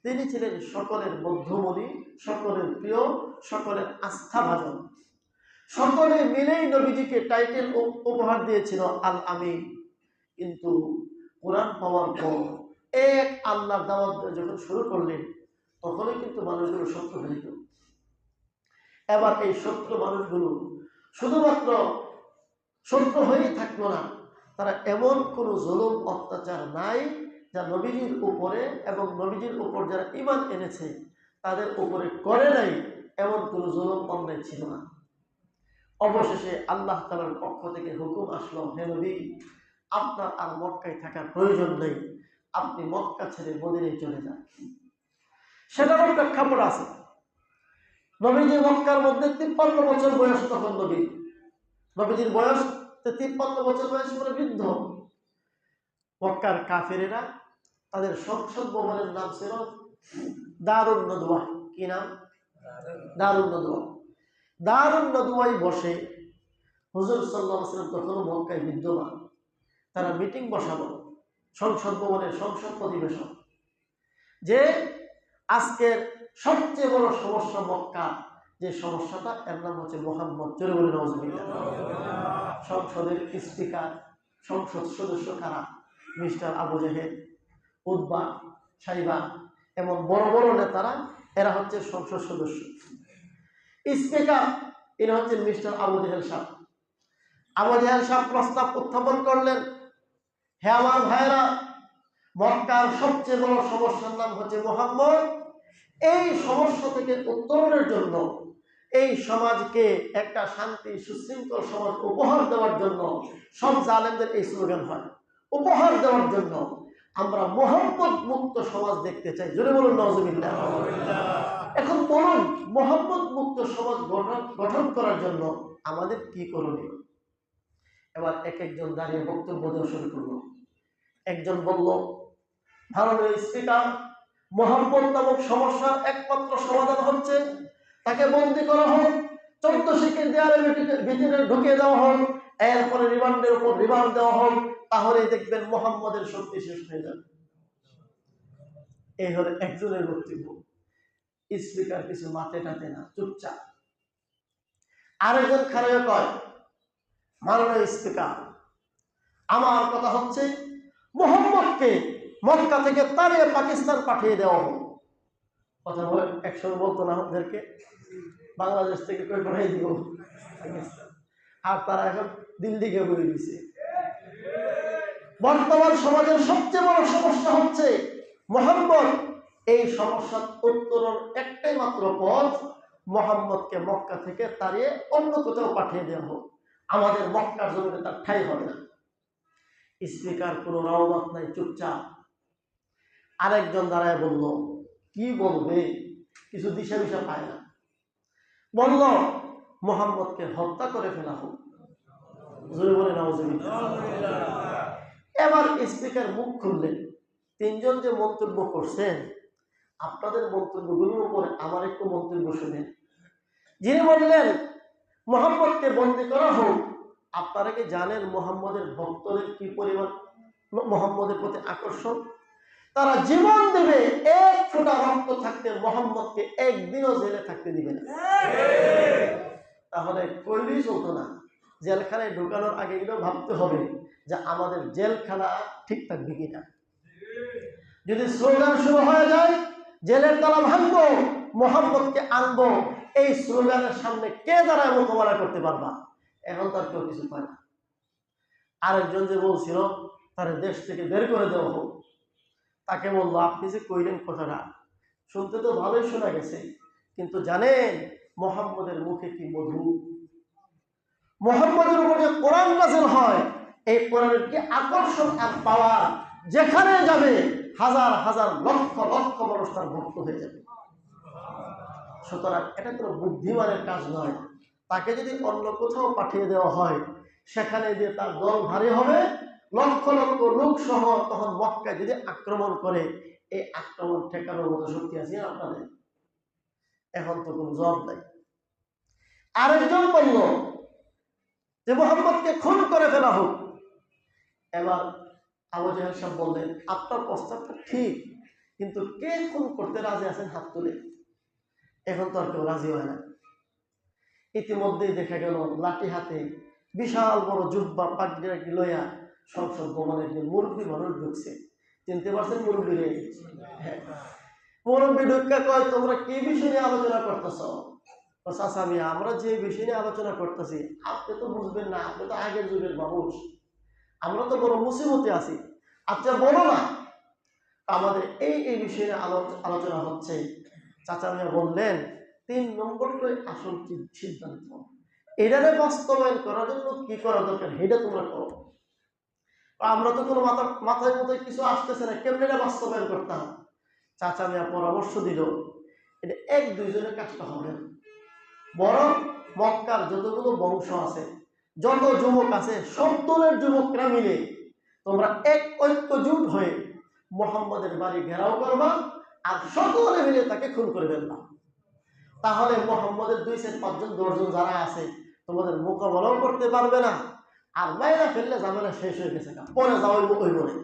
A: তিনি ছিলেন সকলের মধ্যমণি, সকলের প্রিয়, সকলের আস্থাভাজন। সকলে মিলেই নবীজিকে টাইটেল উপহার দিয়েছিল আল আমিন। কিন্তু কোরআন পাওয়ার পর এক আল্লাহর দাওয়াত যখন শুরু করলেন, তখনই কিন্তু মানুষগুলো শত্রু হয়ে গেল। এবার এই শত্রু মানুষগুলো শুধুমাত্র শত্রু হয়েই থাকলো না, তারা এমন কোনো জুলুম অত্যাচার নাই যা নবীজির উপরে এবং নবীজির উপর যারা ঈমান এনেছে তাদের উপরে করে নাই, এমন কোনো জুলুম অন্যায় ছিল না। অবশেষে আল্লাহ তাআলার পক্ষ থেকে হুকুম আসলো, হে নবী, আপনার আর মক্কায় থাকার প্রয়োজন নেই, আপনি মক্কা ছেড়ে মদিনায় চলে যান। সেটারও প্রেক্ষাপট আছে। নবীজি মক্কার মধ্যে 53 বছর বয়স, তখন নবীজির বয়স 53 বছর বয়স, মানে বৃদ্ধ। মক্কার কাফেরেরা তাদের সংসদ ভবনের নাম ছিল দারুন নদওয়া। কি নাম? দারুন নদওয়া। দারুন নদওয়ায় বসে হুজুর সাল্লাল্লাহু আলাইহি ওয়াসাল্লাম তখনও মক্কায় বিদ্যমান। তারা মিটিং বসালো সংসদ ভবনের সংসদ অধিবেশন, যে আজকের সবচেয়ে বড় সমস্যা মক্কা, যে সমস্যাটা, এর নাম হচ্ছে মুহাম্মদ। জোরে বলে নাউজুবিল্লাহ। সংসদের স্পিকার, সংসদ সদস্য কারা? মিস্টার আবু জেহেল, উতবা, সাইবা, এমন বড় বড় নেতারা, এরা হচ্ছে সংসদ সদস্য। স্পিকার এরা হচ্ছে মিস্টার আবু জেহেল সাহেব। আবু জেহেল সাহেব প্রস্তাব উত্থাপন করলেন, হে আমার ভাইরা, মক্কার সবচেয়ে বড় সমস্যার নাম হচ্ছে মুহাম্মদ। এই সমস্যা থেকে উত্তরণের জন্য, এই সমাজকে একটা শান্তি সুশৃঙ্খল সমাজ উপহার দেওয়ার জন্য সব জালেমদের এই স্লোগান হয়, উপহার দেওয়ার জন্য আমরা মোহাম্মদ মুক্ত সমাজ দেখতে চাই। জোরে বলুন নাউজুবিল্লাহ। এখন বলুন, মোহাম্মদ মুক্ত সমাজ গঠন করার জন্য আমাদের কি করণীয়? এবার এক একজন দাঁড়িয়ে বক্তব্য দেওয়া শুরু করলো। একজন বলল, ভারতের স্পিকার, মোহাম্মদ নামক সমস্যার একমাত্র সমাধান হচ্ছে তাকে বন্দী করা হোক, 14 শিখের দেয়ালের ভিতরে ঢুকিয়ে দেওয়া হোক, এরপরে রিমান্ডের উপর রিমান্ড দেওয়া হোক, তাহলেই দেখবেন মোহাম্মদের শক্তি শেষ হয়ে যাবে। এই হলো একজনের বক্তব্য। স্পিকার কিছু মাথে টাতে না, চুপচাপ। আরেকজন খারাপ কয়, মাননীয় স্পিকার, আমার কথা হচ্ছে মোহাম্মদকে মক্কা থেকে তাড়িয়ে পাকিস্তান পাঠিয়ে দেওয়া হোক। কথা বলে একসঙ্গে বলতো না আমাদেরকে, বাংলাদেশ থেকে কই পাঠিয়ে দিব পাকিস্তান, আর তারা এখন দিল্লিকে বলে দিছে। বর্তমান সমাজের সবচেয়ে বড় সমস্যা হচ্ছে মোহাম্মদ। এই সমস্যার উত্তরণ একটাই মাত্র পথ, মোহাম্মদকে মক্কা থেকে তাড়িয়ে অন্য কোথাও পাঠিয়ে দেওয়া হোক, আমাদের মক্কার জমিনে তার ঠাঁই হবে না। স্পিকার কোনো রওয়াত নাই, চুপচাপ। আরেকজন দাঁড়ায় বলল, কি বলবে, কিছু দিশা মিশা পায় না, বলল মোহাম্মদকে হত্যা করে ফেলা হোক। জোরে বলে নাউজুবিল্লাহ। এবার স্পিকার মুখ খুললেন, তিনজন যে মন্তব্য করছেন, আপনাদের মন্তব্যগুলোর উপরে আমার একটু মন্তব্য শুনেন। যিনি বললেন মোহাম্মদকে বন্দী করা হোক, আপনারা কি জানেন মোহাম্মদের ভক্তদের কি পরিমাণ মোহাম্মদের প্রতি আকর্ষণ? তারা জীবন দেবে, এক ফোঁটা রক্ত থাকতে মোহাম্মদকে একদিনও জেলে থাকতে দিবে না। তাহলে কইলেই চলতো না, জেলখানায় ঢুকানোর আগে এগুলো ভাবতে হবে যে আমাদের জেলখানা ঠিক থাকবে কিনা। যদি স্লোগান শুরু হয়ে যায়, জেলের তালা ভাঙবো, মোহাম্মদকে আনবো, এই স্লোগানের সামনে কে দাঁড়ায় মোকাবেলা করতে পারবা? এখন তার কেউ কিছু পায় না। আরেকজন যে বলছিল তার দেশ থেকে বের করে দেওয়া হোক, তাকে বললো, আপনি যে কইলেন কথাটা শুনতে তো ভালোই শোনা গেছে, কিন্তু জানেন মোহাম্মদের মুখে কি মধু, মোহাম্মদের উপরে কোরআন নাযিল হয়, এই কোরআনের কি আকর্ষণ আর পাওয়ার, যেখানে যাবে হাজার হাজার লক্ষ লক্ষ মানুষ তার ভক্ত হয়ে যাবে। সুতরাং এটা কোনো বুদ্ধিমানের কাজ নয়। তাকে যদি অন্য কোথাও পাঠিয়ে দেওয়া হয়, সেখানে দিয়ে তার দল ভারী হবে, লক্ষ লক্ষ লোক সহ তখন মক্কায় যদি আক্রমণ করে, এই আক্রমণ ঠেকানোর মতো শক্তি আছে আপনাদের? এখন তো কোনো জবাব নাই। আরেকজন বলল যে মোহাম্মদকে খুন করে ফেলা হোক। এবার আবু জাহেল সাহেব বললেন, আপনার প্রস্তাবটা ঠিক, কিন্তু কে খুন করতে রাজি আছেন হাত তুলে। এখন তো আর কেউ রাজি হয় না। ইতিমধ্যেই দেখা গেল লাঠি হাতে বিশাল বড় জুব্বা পাগড়ি লইয়া সংসদ ভবনে একজন মুরব্বী মানুষ ঢুকছে। চিনতে পারছেন মুরব্বী রে? মুরব্বী ঢুকা কয়, তোমরা কি বিষয় নিয়ে আলোচনা করতেছ? চাচা মিয়া, আমরা যে বিষয় নিয়ে আলোচনা করতেছি আপনি তো বুঝবেন না, আপনি তো আগের যুগের মানুষ, আমরা তো বড় মুসিবতে আছি। আচ্ছা বলো না, আমাদের এই বিষয় নিয়ে আলোচনা হচ্ছে। চাচা মিয়া বললেন, 3 নম্বরটাই আসল সিদ্ধান্ত, এটারে বাস্তবায়ন করার জন্য কি করা দরকার এটা তোমরা করো। আমরা তো কোনো মাথায় মাথায় কিছু আসতেছে না, কেমন এটা বাস্তবায়ন করতাম। চাচা মিয়া পরামর্শ দিল, এটা 1-2 জনের কাজটা হবে, বরং মক্কার যতগুলো বংশ আছে, যত যুবক আছে, সব দলের যুবকরা মিলে তোমরা এক ঐক্যজোট হয়ে মোহাম্মদের বাড়ি ঘেরাও করবা, আর সকলে মিলে তাকে খুন করে ফেলবা। তাহলে মোহাম্মদের 2-5 জন 10 জন যারা আছে তোমাদের মোকাবেলাও করতে পারবে না, আর মাইরা ফেললে ঝামেলা শেষ হয়ে গেছে, পরে যাওয়া ওই বলে।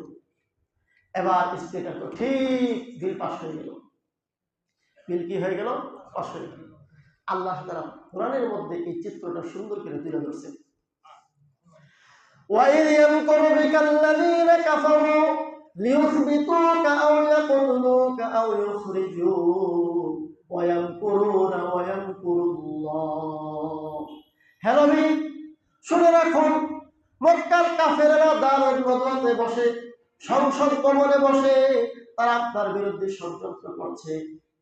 A: এবার স্পিকার তো ঠিক বিল পাস হয়ে গেল। বিল কি হয়ে গেল? পাস হয়ে গেল। আল্লাহ তাআলা কোরআনের মধ্যে এই চিত্রটা সুন্দর করে তুলে ধরছেন। وَإِذْ يَمْكُرُ بِكَ الَّذِينَ كَفَرُوا لِيُثْبِتُوكَ أَوْ يَقْتُلُوكَ أَوْ يُخْرِجُوكَ وَيَمْكُرُونَ وَيَمْكُرُ اللَّهُ। হে নবী, শুনে রাখুন, মক্কার কাফেররা দারুন নদওয়াতে বসে সংসদ ভবনে বসে তারা আপনার বিরুদ্ধে ষড়যন্ত্র করছে।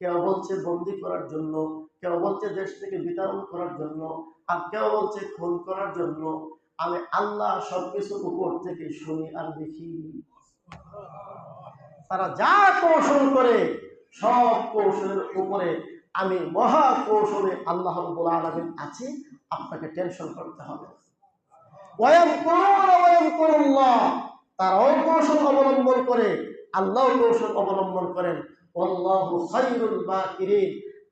A: কেউ বলছে বন্দী করার জন্য, কেউ বলছে দেশ থেকে বিতরণ করার জন্য, আর কেউ বলছে খুন করার জন্য। আমি আল্লাহ সবকিছু উপর থেকে শুনি আর দেখি। তারা যা কৌশল করে সব কৌশলের উপরে আমি মহা কৌশলে আল্লাহ রাব্বুল আলামিন আছি। আপনাকে টেনশন করতে হবে। তারাও কৌশল অবলম্বন করে, আল্লাহ কৌশল অবলম্বন করেন। আল্লাহু খায়রুল মাকিরিন,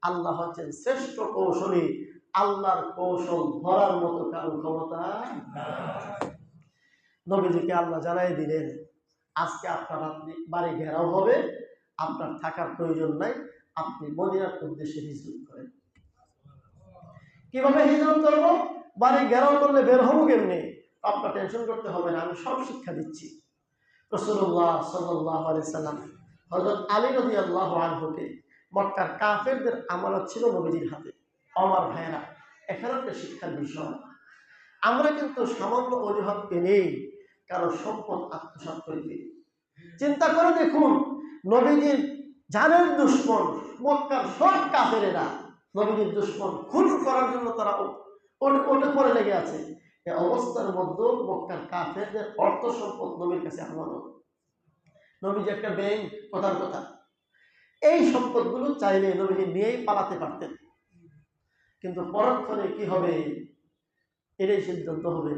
A: আল্লাহ হচ্ছেন শ্রেষ্ঠ কৌশলী। আল্লাহর কৌশল ধরার মতো কারো ক্ষমতা নাই। নবীজিকে আল্লাহ জানাই দিলেন, আজকে আপনার বাড়ি ঘেরাও হবে, আপনার থাকার প্রয়োজন নাই, আপনি মদিনার উদ্দেশ্যে হিজরত করেন। কিভাবে হিজরত করবো? বাড়ি ঘেরাও করলে বের হবো কেমনে? আপনার টেনশন করতে হবে না, আমি সব শিক্ষা দিচ্ছি। রাসূলুল্লাহ সাল্লাল্লাহু আলাইহি সাল্লাম হযরত আলী রাদিয়াল্লাহু আনহুকে মক্কার কাফেরদের আমানত ছিল নবীজির হাতে। আমার ভাইয়েরা, এখানে একটা শিক্ষার বিষয়, আমরা কিন্তু সামান্য অজুহাত পেলেই কারো সম্পদ আত্মসাৎ করে দিই। চিন্তা করে দেখুন, নবীজির জানের দুশ্মন মক্কার সব কাফেরেরা নবীজির দুশ্মন, খুন করার জন্য তারা ওটা করে লেগে আছে। এই অবস্থার মধ্যে মক্কার কাফেরদের অর্থ সম্পদ নবীর কাছে আমানত। নবীজি একটা ব্যাংক, কথার কথা, এই সম্পদগুলো চাইলে নবীজি নিয়েই পালাতে পারতেন। কিন্তু পরক্ষণে কি হবে এটাই সিদ্ধান্ত হবে,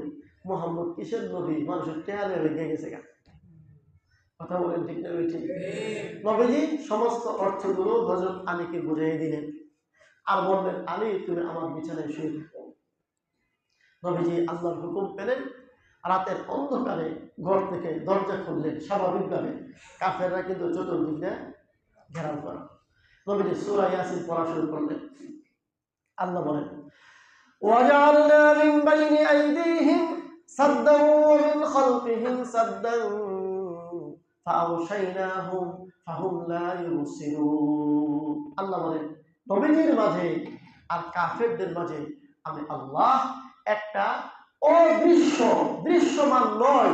A: মুহাম্মদ কিসের নবী, মানুষের টেহারে হয়ে গেছে। কথা বলেন ঠিক না? ঠিক। নবীজি সমস্ত অর্থগুলো হযরত আলীকে বুঝিয়ে দিলেন আর বললেন, আলী তুমি আমার বিছানায় শুয়ে থাকো। নবীজি আল্লাহর হুকুম পেলেন, রাতের অন্ধকারে ঘর থেকে দরজা খুললেন। স্বাভাবিকভাবে কাফেররা কিন্তু চতুর্দিকে ঘেরাও করা। নবীজি সূরা ইয়াসিন পড়া শুরু করলেন। আল্লাহ বলেন, ওয়াজআলনা মিন বাইনি আইদিহিম সাদ্দান ওয়া মিন খালফিহিম সাদ্দান ফাআগশাইনাহুম ফাহুম লা ইউবসিরুন। আল্লাহ বলেন, নবীজির মাঝে আর কাফেরদের মাঝে আমি আল্লাহ একটা অদৃশ্য, দৃশ্যমান নয়,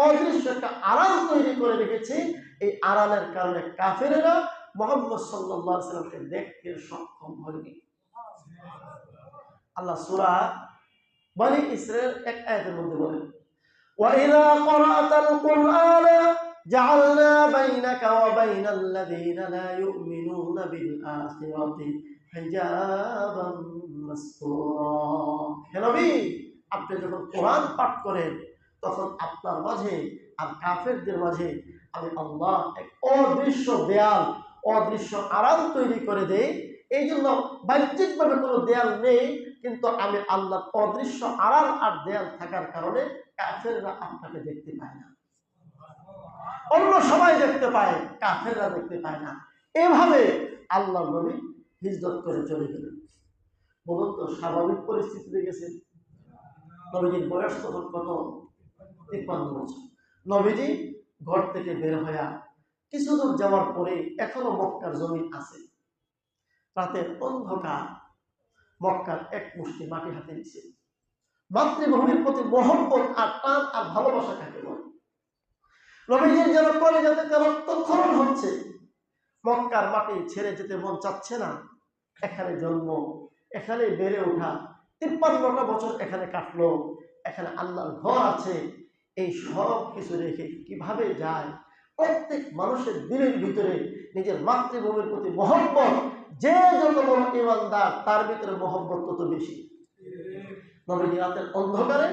A: অদৃশ্য একটা আড়াল তৈরি করে রেখেছি। এই আড়ালের কারণে কাফেরেরা মুহাম্মদ সাল্লাল্লাহু আলাইহি ওয়াসাল্লামকে দেখতে সক্ষম হয়নি। আল্লাহ সূরা বনী ইসরাঈল এক আয়াতের মধ্যে বলেন, وَإِذَا قَرَأْتَ الْقُرْآنَ جَعَلْنَا بَيْنَكَ وَبَيْنَ الَّذِينَ لَا يُؤْمِنُونَ بِالْآخِرَةِ حِجَابًا مَسْتُورًا। হে নবী, আপনি যখন কোরআন পাঠ করেন তখন আপনার মাঝে আর কাফেরদের মাঝে আমি আল্লাহ এক অদৃশ্য দেয়াল, অদৃশ্য আড়াল তৈরি করে দেই। এই জন্য বাহ্যিকভাবে কোনো দেয়াল নেই, কিন্তু আমি আল্লাহ অদৃশ্য আড়াল আর দেয়াল থাকার কারণে কাফেররা আপনাকে দেখতে পায় না। অন্য সবাই দেখতে পায়, কাফেররা দেখতে পায় না। এভাবে আল্লাহ নবী হিজরত করে চলে গেলেন। বলুন তো, স্বাভাবিক পরিস্থিতিতে গেছেন। নবীজির বয়স তখন কত? 53 বছর। নবীজি ঘর থেকে বের হয়ে কিছু দূর যাওয়ার পরে এখনো মক্কার জমিন আছে। রাতের অন্ধকার, মক্কার এক মুষ্টি মাটি হাতে নিছে। মাতৃভূমির প্রতি মহব্বত আর টান আর ভালোবাসা কাকে বলে? নবীজির যেন কলিজাতে রক্তক্ষরণ হচ্ছে। মক্কার মাটি ছেড়ে যেতে মন চাচ্ছে না। এখানে জন্ম, এখানে বেড়ে ওঠা, 53টা বছর এখানে কাটলো, এখানে আল্লাহর ঘর আছে, এই সব কিছু রেখে কিভাবে যায়? প্রত্যেক মানুষের দিলের ভিতরে নিজের মাতৃভূমির প্রতি মহব্বত, যে যত বড় ঈমানদার তার ভিতরে মহব্বত তত বেশি। নবীজি রাতের অন্ধকারে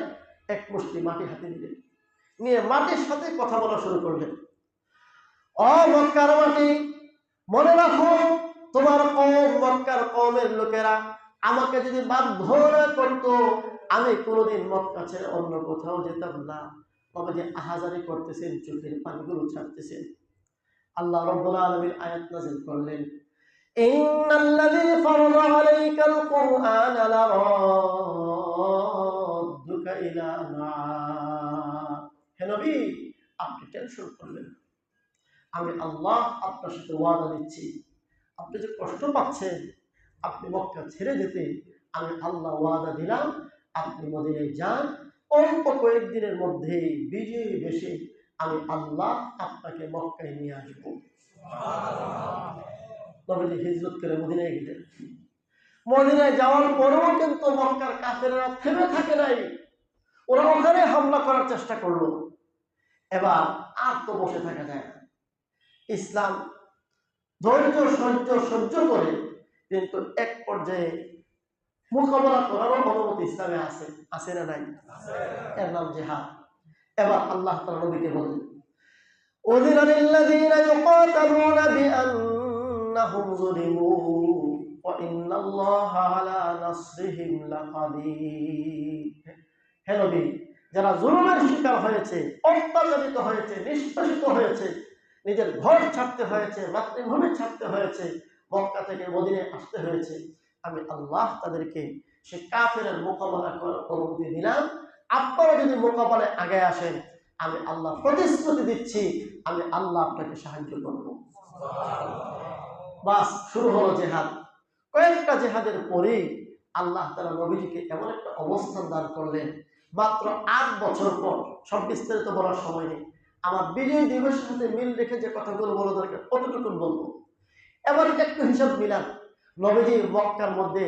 A: এক মুষ্টি মাটি হাতে নিলেন, নিয়ে মাটির সাথে কথা বলা শুরু করলেন। ও মক্কার মাটি, মনে রাখো তোমার কওম, মক্কার কওমের লোকেরা আমাকে যদি বাধ্য না করতো আমি কোনোদিন মক্কা ছেড়ে অন্য কোথাও যেতাম না। নবীজি আহাজারি করতেছেন, চোখের পানিগুলো ছাড়তেছেন। আল্লাহ রাব্বুল আলামিন আয়াত নাযিল করলেন, ইন্নাল্লাযী ফারাদা আলাইকাল কুরআনা লারাদ্দুকা ইলা মাআদ। হে নবী, আপনি টেনশন করবেন না, আমি আল্লাহ আপনার সাথে ওয়াদা দিচ্ছি, আপনি যে কষ্ট পাচ্ছেন, আপনি মক্কা ছেড়ে যেতে আমি আল্লাহ ওয়াদা দিলাম, আপনি মদিনায় যান, অল্প কয়েকদিনের মধ্যে বিজয়ী বেশে আমি আল্লাহ আপনাকে মক্কায় নিয়ে আসবো। নবীজি হিজরত করে মদিনায় গেলেন। মদিনায় যাওয়ার পরেও কিন্তু মক্কার কাফেররা থেমে থাকে নাই, ওরা ওখানে হামলা করার চেষ্টা করলো। এবার আর তো বসে থাকা যায় না। ইসলাম ধৈর্য সহ্য করে, কিন্তু এক পর্যায়ে মোকাবেলা করারও অনুমতি ইসলামে আছে না নাই? এর নাম জিহাদ। এবার আল্লাহ তাআলা নবীকে বলেন, উযিনা লিল্লাযীনা ইউকাতালুনা বিআন্নাহুম যুলিমু ওয়া ইন্নাল্লাহা আলা নাসরিহিম লাকাদির। হে নবী, যারা জুলুমের শিকার হয়েছে, অত্যাচারিত হয়েছে, নিষ্পেষিত হয়েছে, নিজের ঘর ছাড়তে হয়েছে, মাতৃভূমি ছাড়তে হয়েছে, মক্কা থেকে মদিনায় আসতে হয়েছে, আমি আল্লাহ তাদেরকে সে কাফেরের মোকাবেলা করার অনুমতি দিলাম। আপনারা যদি মোকাবেলায় আগে আসেন, আমি আল্লাহ প্রতিশ্রুতি দিচ্ছি, আমি আল্লাহ আপনাকে সাহায্য করব। বাস শুরু হলো জেহাদ। কয়েকটা জেহাদের পরেই আল্লাহ তাআলা নবীজিকে এমন একটা অবস্থান দান করলেন, মাত্র 8 বছর পর, সব বিস্তারিত বলার সময় নেই, আমার বিজয় দিবসের সাথে মিল রেখে যে কথাগুলো বলা দরকার কতটুকু বলবো। এবার একটু হিসাব মিলান। নবীজি মক্কার মধ্যে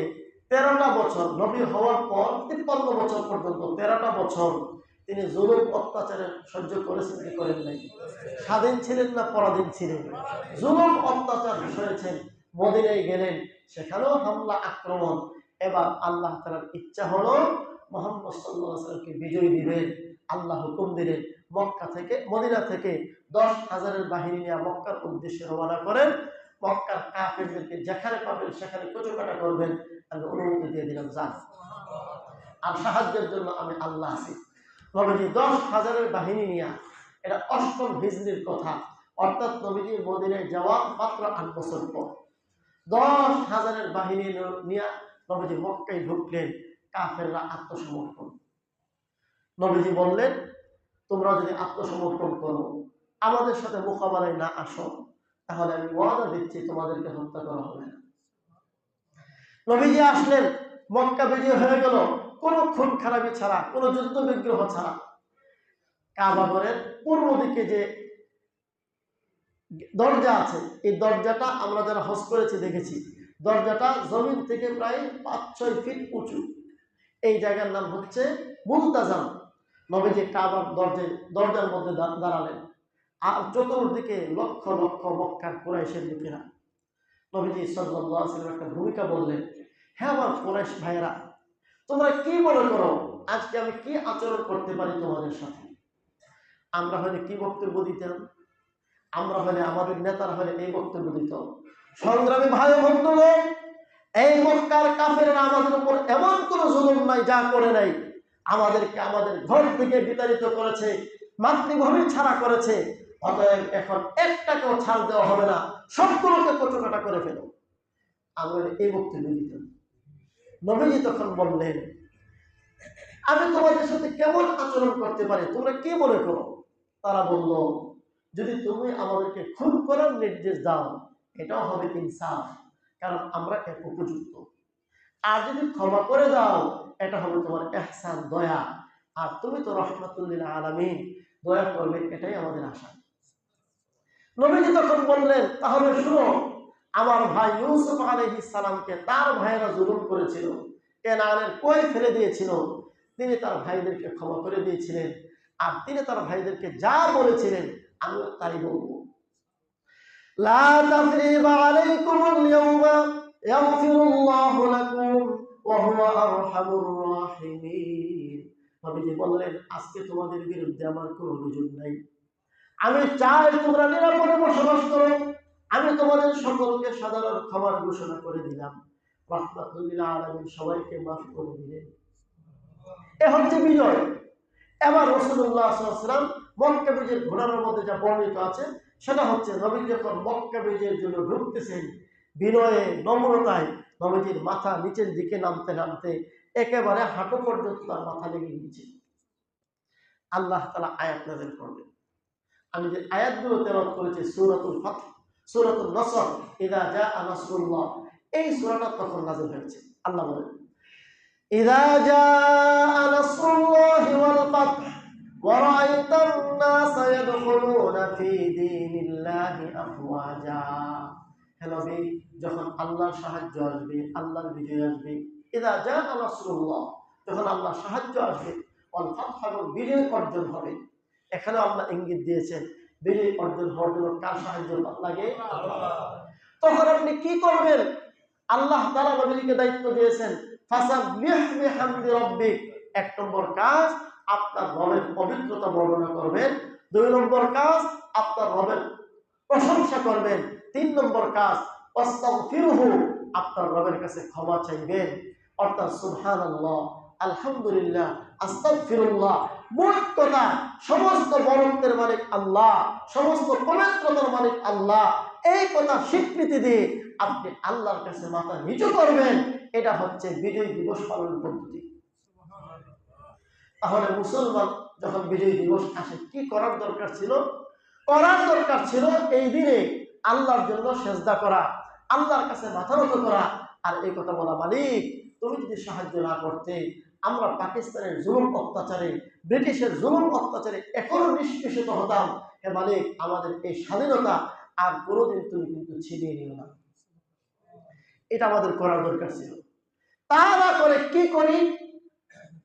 A: 13টা বছর, নবী হওয়ার পর 53 বছর পর্যন্ত 13টা বছর তিনি জুলুম অত্যাচারের সহ্য করেছেন কি করেন নাই? স্বাধীন ছিলেন না পরাধীন ছিলেন? জুলুম অত্যাচার সয়েছেন। মদিনায় গেলেন, সেখানেও হামলা আক্রমণ। এবার আল্লাহ তাআলার ইচ্ছা হলো মুহাম্মদ সাল্লাল্লাহু আলাইহি ওয়াসাল্লামকে বিজয় দিবেন। আল্লাহ হুকুম দিলেন, মক্কা থেকে, মদিনা থেকে 10,000-এর বাহিনী নিয়ে মক্কার উদ্দেশ্যে রওনা করেন। মক্কার কাফেরদেরকে যেখানে পাবেন সেখানে কচুকাটা করবেন, আমি অনুমতি দিয়ে দিলাম, যান। আর সাহায্যের জন্য আমি আল্লাহ আছি। নবীজি 10,000-এর বাহিনী নিয়ে, এটা 8ম হিজরির কথা, অর্থাৎ নবীজি মদিনায় যাওয়া মাত্র 8 বছর পর 10,000-এর বাহিনী নিয়ে নবীজি মক্কায় ঢুকলেন। কাফেররা আত্মসমর্পণ। নবীজি বললেন, তোমরা যদি আত্মসমর্পণ করো, আমাদের সাথে মোকাবেলায় না আসো, তাহলে আমি ওয়াদা দিচ্ছি তোমাদেরকে হত্যা করা হবে না। নবীজি আসলেন, মক্কা বিজয় হয়ে গেল, কোনো খুন খারাপি ছাড়া, কোনো যুদ্ধ বিগ্রহ ছাড়া। কাবা ঘরের পূর্ব দিকে যে দরজা আছে, এই দরজাটা আমরা যারা হজ করেছি দেখেছি, দরজাটা জমিন থেকে প্রায় 5-6 ফিট উঁচু। এই জায়গার নাম হচ্ছে মুলতাজাম। নবীজি কাবার দরজার মধ্যে দাঁড়ালেন, আর চতুর্দিকে লক্ষ লক্ষ মক্কার কুরাইশের লোকেরা। নবীজি সাল্লাল্লাহু আলাইহি ওয়াসাল্লাম একটা ভূমিকা বললেন, হ্যাঁ আমার কুরাইশ ভাইয়েরা, তোমরা কি মনে করো আজকে আমি কি আচরণ করতে পারি তোমাদের সাথে? আমরা হলে কি বক্তব্য দিতাম? আমরা হলে, আমাদের নেতারা হলে এই বক্তব্য দিত, সংগ্রামী ভাই বন্ধুগণ, এই মক্কার কাফেররা আমাদের উপর এমন কোন জুলুম নাই যা করে নাই। আমাদেরকে আমাদের ঘর থেকে বিতাড়িত করেছে, মাতৃভূমি ছাড়া করেছে, অতএব এখন একটাকেও ছাড় দেওয়া হবে না, সবগুলোকে কচুকাটা করে ফেলো। আমরা এই বক্তব্য দিতাম। নবীজি তখন বললেন, আমি তোমাদের সাথে কেমন আচরণ করতে পারি, তোমরা কি মনে করো? তারা বলল, যদি তুমি আমাদেরকে খুন করার নির্দেশ দাও, এটাও হবে ইনসাফ, কারণ আমরা এক উপযুক্ত। আর যদি ক্ষমা করে দাও, এটা হবে তোমার ইহসান, দয়া, আর তুমি তো রাহমাতুল লিল আলামিন, দয়া করবে, এটাই আমাদের আশা। নবীজি তখন বললেন, তাহলে শুনো, আমার ভাই ইউসুফ আলাইহিস সালামকে তার ভাইয়েরা জুলুম করেছিল, কেনানের কই ফেলে দিয়েছিল, তিনি তার ভাইদেরকে ক্ষমা করে দিয়েছিলেন, আর তিনি তার ভাইদেরকে যা বলেছিলেন আমি তাই বলবো। লা তাসরিবা আলাইকুমুল ইয়াওমা ইয়াগফিরুল্লাহু লাকুম ওয়া হুয়া আরহামুর রাহিমিন। নবীজি বললেন, আজকে তোমাদের বিরুদ্ধে আমার কোনো অভিযোগ নাই। আমি চাই তোমরা নিরাপদে বসবাস করো। আমি তোমাদের সকলকে সাধারণ ক্ষমার ঘোষণা করে দিলাম। রাহমাতুল লিল আলামিন সবাইকে মাফ করে দিলেন। এ হচ্ছে বিজয়। এবার রাসূলুল্লাহ সাল্লাল্লাহু আলাইহি ওয়াসাল্লাম মক্কা বিজয়ের ঘোড়ার মধ্যে যা বর্ণিত আছে, সেটা হচ্ছে নবী যখন মক্কা বিজয়ের জন্য ঢুকতেছেন, বিনয়ে নম্রতায় নবীজির মাথা নিচের দিকে নামতে নামতে একেবারে হাঁটু পর্যন্ত তার মাথা লেগে গিয়েছে। আল্লাহ তাআলা আয়াত নাযিল করলেন। আমি যে আয়াতগুলো তেলাওয়াত করেছি, সূরাতুল ফাতহ, সূরাতুন নসর, ইযা জাআ নাসরুল্লাহ, এই সূরাটা তখন নাযিল হয়েছে। আল্লাহ বলেন, ইযা জাআ নাসরুল্লাহি ওয়াল ফাতহ ওয়ারাআইতান নাস ইয়াদখুলুনা ফি দীনিল্লাহি আফওয়াজা। হে নবী, যখন আল্লাহর সাহায্য আসবে, আল্লাহর বিজয় আসবে, ইযা জাআ নাসরুল্লাহ, যখন আল্লাহর সাহায্য আসবে, ওয়াল ফাতহু, বিজয় অর্জন হবে। এখানে আল্লাহ ইঙ্গিত দিয়েছেন বিজয় অর্জন হওয়ার জন্য কার সাহায্য লাগে? তখন আপনি কি করবেন? আল্লাহ তাআলা নবীকে দায়িত্ব দিয়েছেন, ফাসাব্বিহ বিহামদি রাব্বিক। ১ নম্বর কাজ, আপনার রবের পবিত্রতা বর্ণনা করবেন। ২ নম্বর কাজ, আপনার রবের প্রশংসা করবেন। ৩ নম্বর কাজ, ওয়াস্তাগফিরহু, আপনার রবের কাছে ক্ষমা চাইবেন। অর্থাৎ সুবহানাল্লাহ, আলহামদুলিল্লাহ, আস্তাগফিরুল্লাহ। মোট কথা, সমস্ত বরত্বের মালিক আল্লাহ, সমস্ত পবিত্রতার মালিক আল্লাহ, এই কথা স্বীকৃতি দিয়ে আপনি আল্লাহর কাছে মাথা নিচু করবেন। এটা হচ্ছে বিজয় দিবস পালনের পদ্ধতি। তাহলে মুসলমান যখন বিজয় দিবস আসে, কি করার দরকার ছিল? করার দরকার ছিল এই দিনে আল্লাহর জন্য সেজদা করা, আল্লাহর কাছে মাথা নত করা, আর এই কথা বলা, মালিক তুমি যদি সাহায্য না করতে, আমরা পাকিস্তানের জুলুম অত্যাচারে, ব্রিটিশের জুলুম অত্যাচারে এখনো নিষ্পেষিত হতাম। হে মালিক, আমাদের এই স্বাধীনতা আর কোনোদিন তুমি কিন্তু ছিনিয়ে নিও না। এটা আমাদের করার দরকার ছিল। তা না করে কি করি?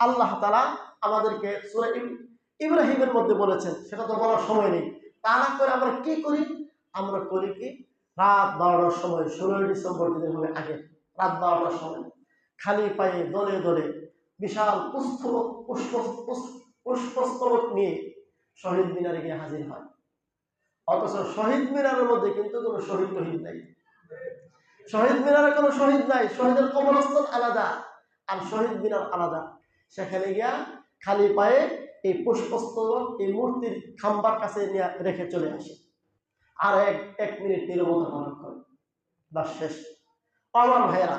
A: আল্লাহ তাআলা আমাদেরকে সূরা ইব্রাহিমের মধ্যে বলেছেন, সেটা তো বলার সময় নেই। তা না করে আমরা কি করি? আমরা করি কি, রাত ১২টার সময়, ১৬ই ডিসেম্বর যেদিন হবে, আগে রাত ১২টার সময় খালি পায়ে দলে দলে বিশাল পুষ্পস্তবক নিয়ে শহীদ মিনারে গিয়ে হাজির হয়। অথচ শহীদ মিনারের মধ্যে কিন্তু কোনো শহীদ নাই। শহীদ মিনারে কোনো শহীদ নাই, শহীদের কবরস্থান আলাদা আর শহীদ মিনার আলাদা। সেখানে গিয়া খালি পায়ে এই পুষ্পস্তবক এই মূর্তির খাম্বার কাছে নিয়ে রেখে চলে আসে, আর এক মিনিট নীরবতা পালন করে, বা শেষ। আমার ভাইয়েরা,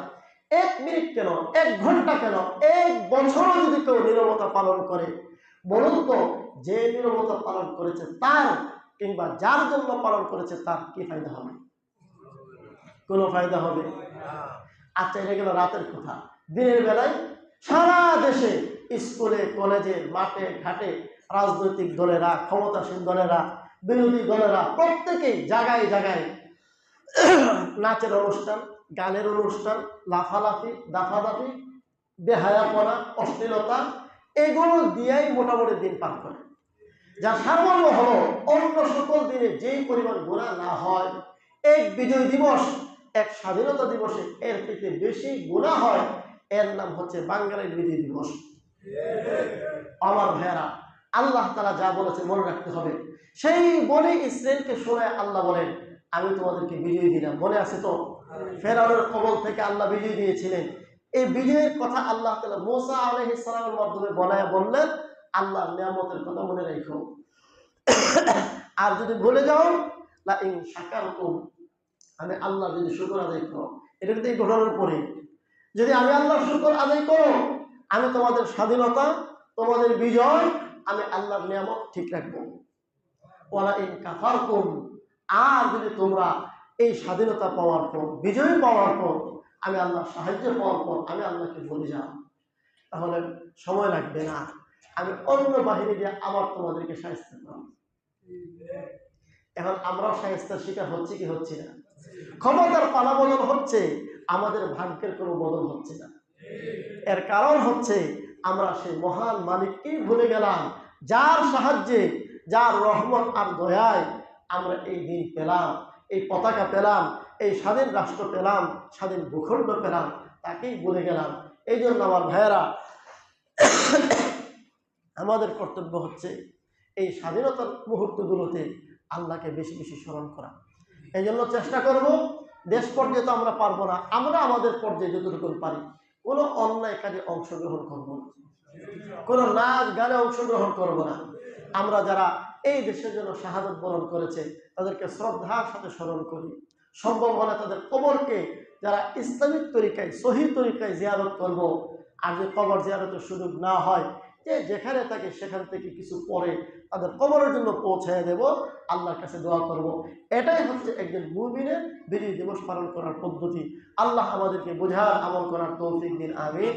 A: 1 মিনিট কেন, 1 ঘন্টা কেন, 1 বছরও যদি কেউ নীরবতা পালন করে, বলুন তো যে নীরবতা পালন করেছে তার, কিংবা যার জন্য পালন করেছে তার কি ফায়দা হবে? কোনো ফায়দা হবে? আচ্ছা, এটা গেল রাতের কথা। দিনের বেলায় সারা দেশে, স্কুলে, কলেজে, মাঠে ঘাটে রাজনৈতিক দলেরা, ক্ষমতাসীন দলেরা, বিরোধী দলেরা, প্রত্যেকেই জায়গায় জায়গায় নাচের অনুষ্ঠান, গানের অনুষ্ঠান, লাফালাফি, দাফাদাফি, বেহায়াপনা, অশ্লীলতা, এগুলো দিয়েই মোটামুটি দিন পার করে। যা সামান্য হলো অন্য সকল দিনে যেই পরিমাণ গুনাহ না হয়, এক বিজয় দিবস, এক স্বাধীনতা দিবসে এর থেকে বেশি গুনাহ হয়। এর নাম হচ্ছে বাঙালির বিজয় দিবস। আমার ভাইয়েরা, আল্লাহ তাআলা যা বলেছে মনে রাখতে হবে। সেই বনি ইসরাইলকে শোনায় আল্লাহ বলেন, আমি তোমাদেরকে বিজয় দিলাম। মনে আছে তো? ফেরাউনের কবল থেকে আল্লাহ বিজয় দিয়েছিলেন। এই বিজয়ের কথা আল্লাহ তাআলা মুসা আলাইহিস সালামের মাধ্যমে বললেন, আল্লাহর নিয়ামতের কথা মনে রাখো। আর যদি ভুলে যাও, লা ইন শাকারতুম, আমি আল্লাহ যদি শুকর আদায় করো, এটা কিন্তু এই ঘটনার পরে, যদি আমি আল্লাহর শুকর আদায় করো, আমি তোমাদের স্বাধীনতা, তোমাদের বিজয়, আমি আল্লাহর নিয়ামত ঠিক রাখবো। ওয়ালা ইন কাফারতুম, আর যদি তোমরা এই স্বাধীনতা পাওয়ার পর, বিজয় পাওয়ার পর, আমি আল্লাহর সাহায্য পাওয়ার পর আমি আল্লাহকে ভুলে যাও, তাহলে সময় লাগবে না, আমি অন্য বাহিনী দিয়ে আবার তোমাদেরকে শায়েস্তা করব। এখন আমরাও শায়েস্তার শিকার হচ্ছি কি হচ্ছি না? ক্ষমতার পালা বদল হচ্ছে, আমাদের ভাগ্যের কোনো বদল হচ্ছে না। এর কারণ হচ্ছে আমরা সেই মহান মালিককেই ভুলে গেলাম, যার সাহায্যে, যার রহমত আর দয়ায় আমরা এই দিন পেলাম, এই পতাকা পেলাম, এই স্বাধীন রাষ্ট্র পেলাম, স্বাধীন ভূখণ্ড পেলাম, তাকেই ভুলে গেলাম। এই জন্য আমার ভাইয়েরা, আমাদের কর্তব্য হচ্ছে এই স্বাধীনতার মুহূর্তগুলোতে আল্লাহকে বেশি বেশি স্মরণ করা। এই জন্য চেষ্টা করব, দেশ পর্যায়ে তো আমরা পারবো না, আমরা আমাদের পর্যায়ে যতটুকু পারি কোনো অন্যায় কাজে অংশগ্রহণ করব না, কোনো নাচ গানে অংশগ্রহণ করব না। আমরা যারা এই দেশের জন্য শাহাদত বরণ করেছে তাদেরকে শ্রদ্ধার সাথে স্মরণ করি। সম্ভব হলে তাদের কবরকে যারা ইসলামিক তরিকায়, সহি তরিকায় জিয়ারত করব। আর যদি কবর জিয়ারতের সুযোগ না হয়, যে যেখানে থাকে সেখান থেকে কিছু পরে তাদের কবরের জন্য পৌঁছায় দেব, আল্লাহর কাছে দোয়া করব। এটাই হচ্ছে একজন মুমিনের বিজয় দিবস পালন করার পদ্ধতি। আল্লাহ আমাদেরকে বোঝার, আমল করার তৌফিক দিন। আমিন।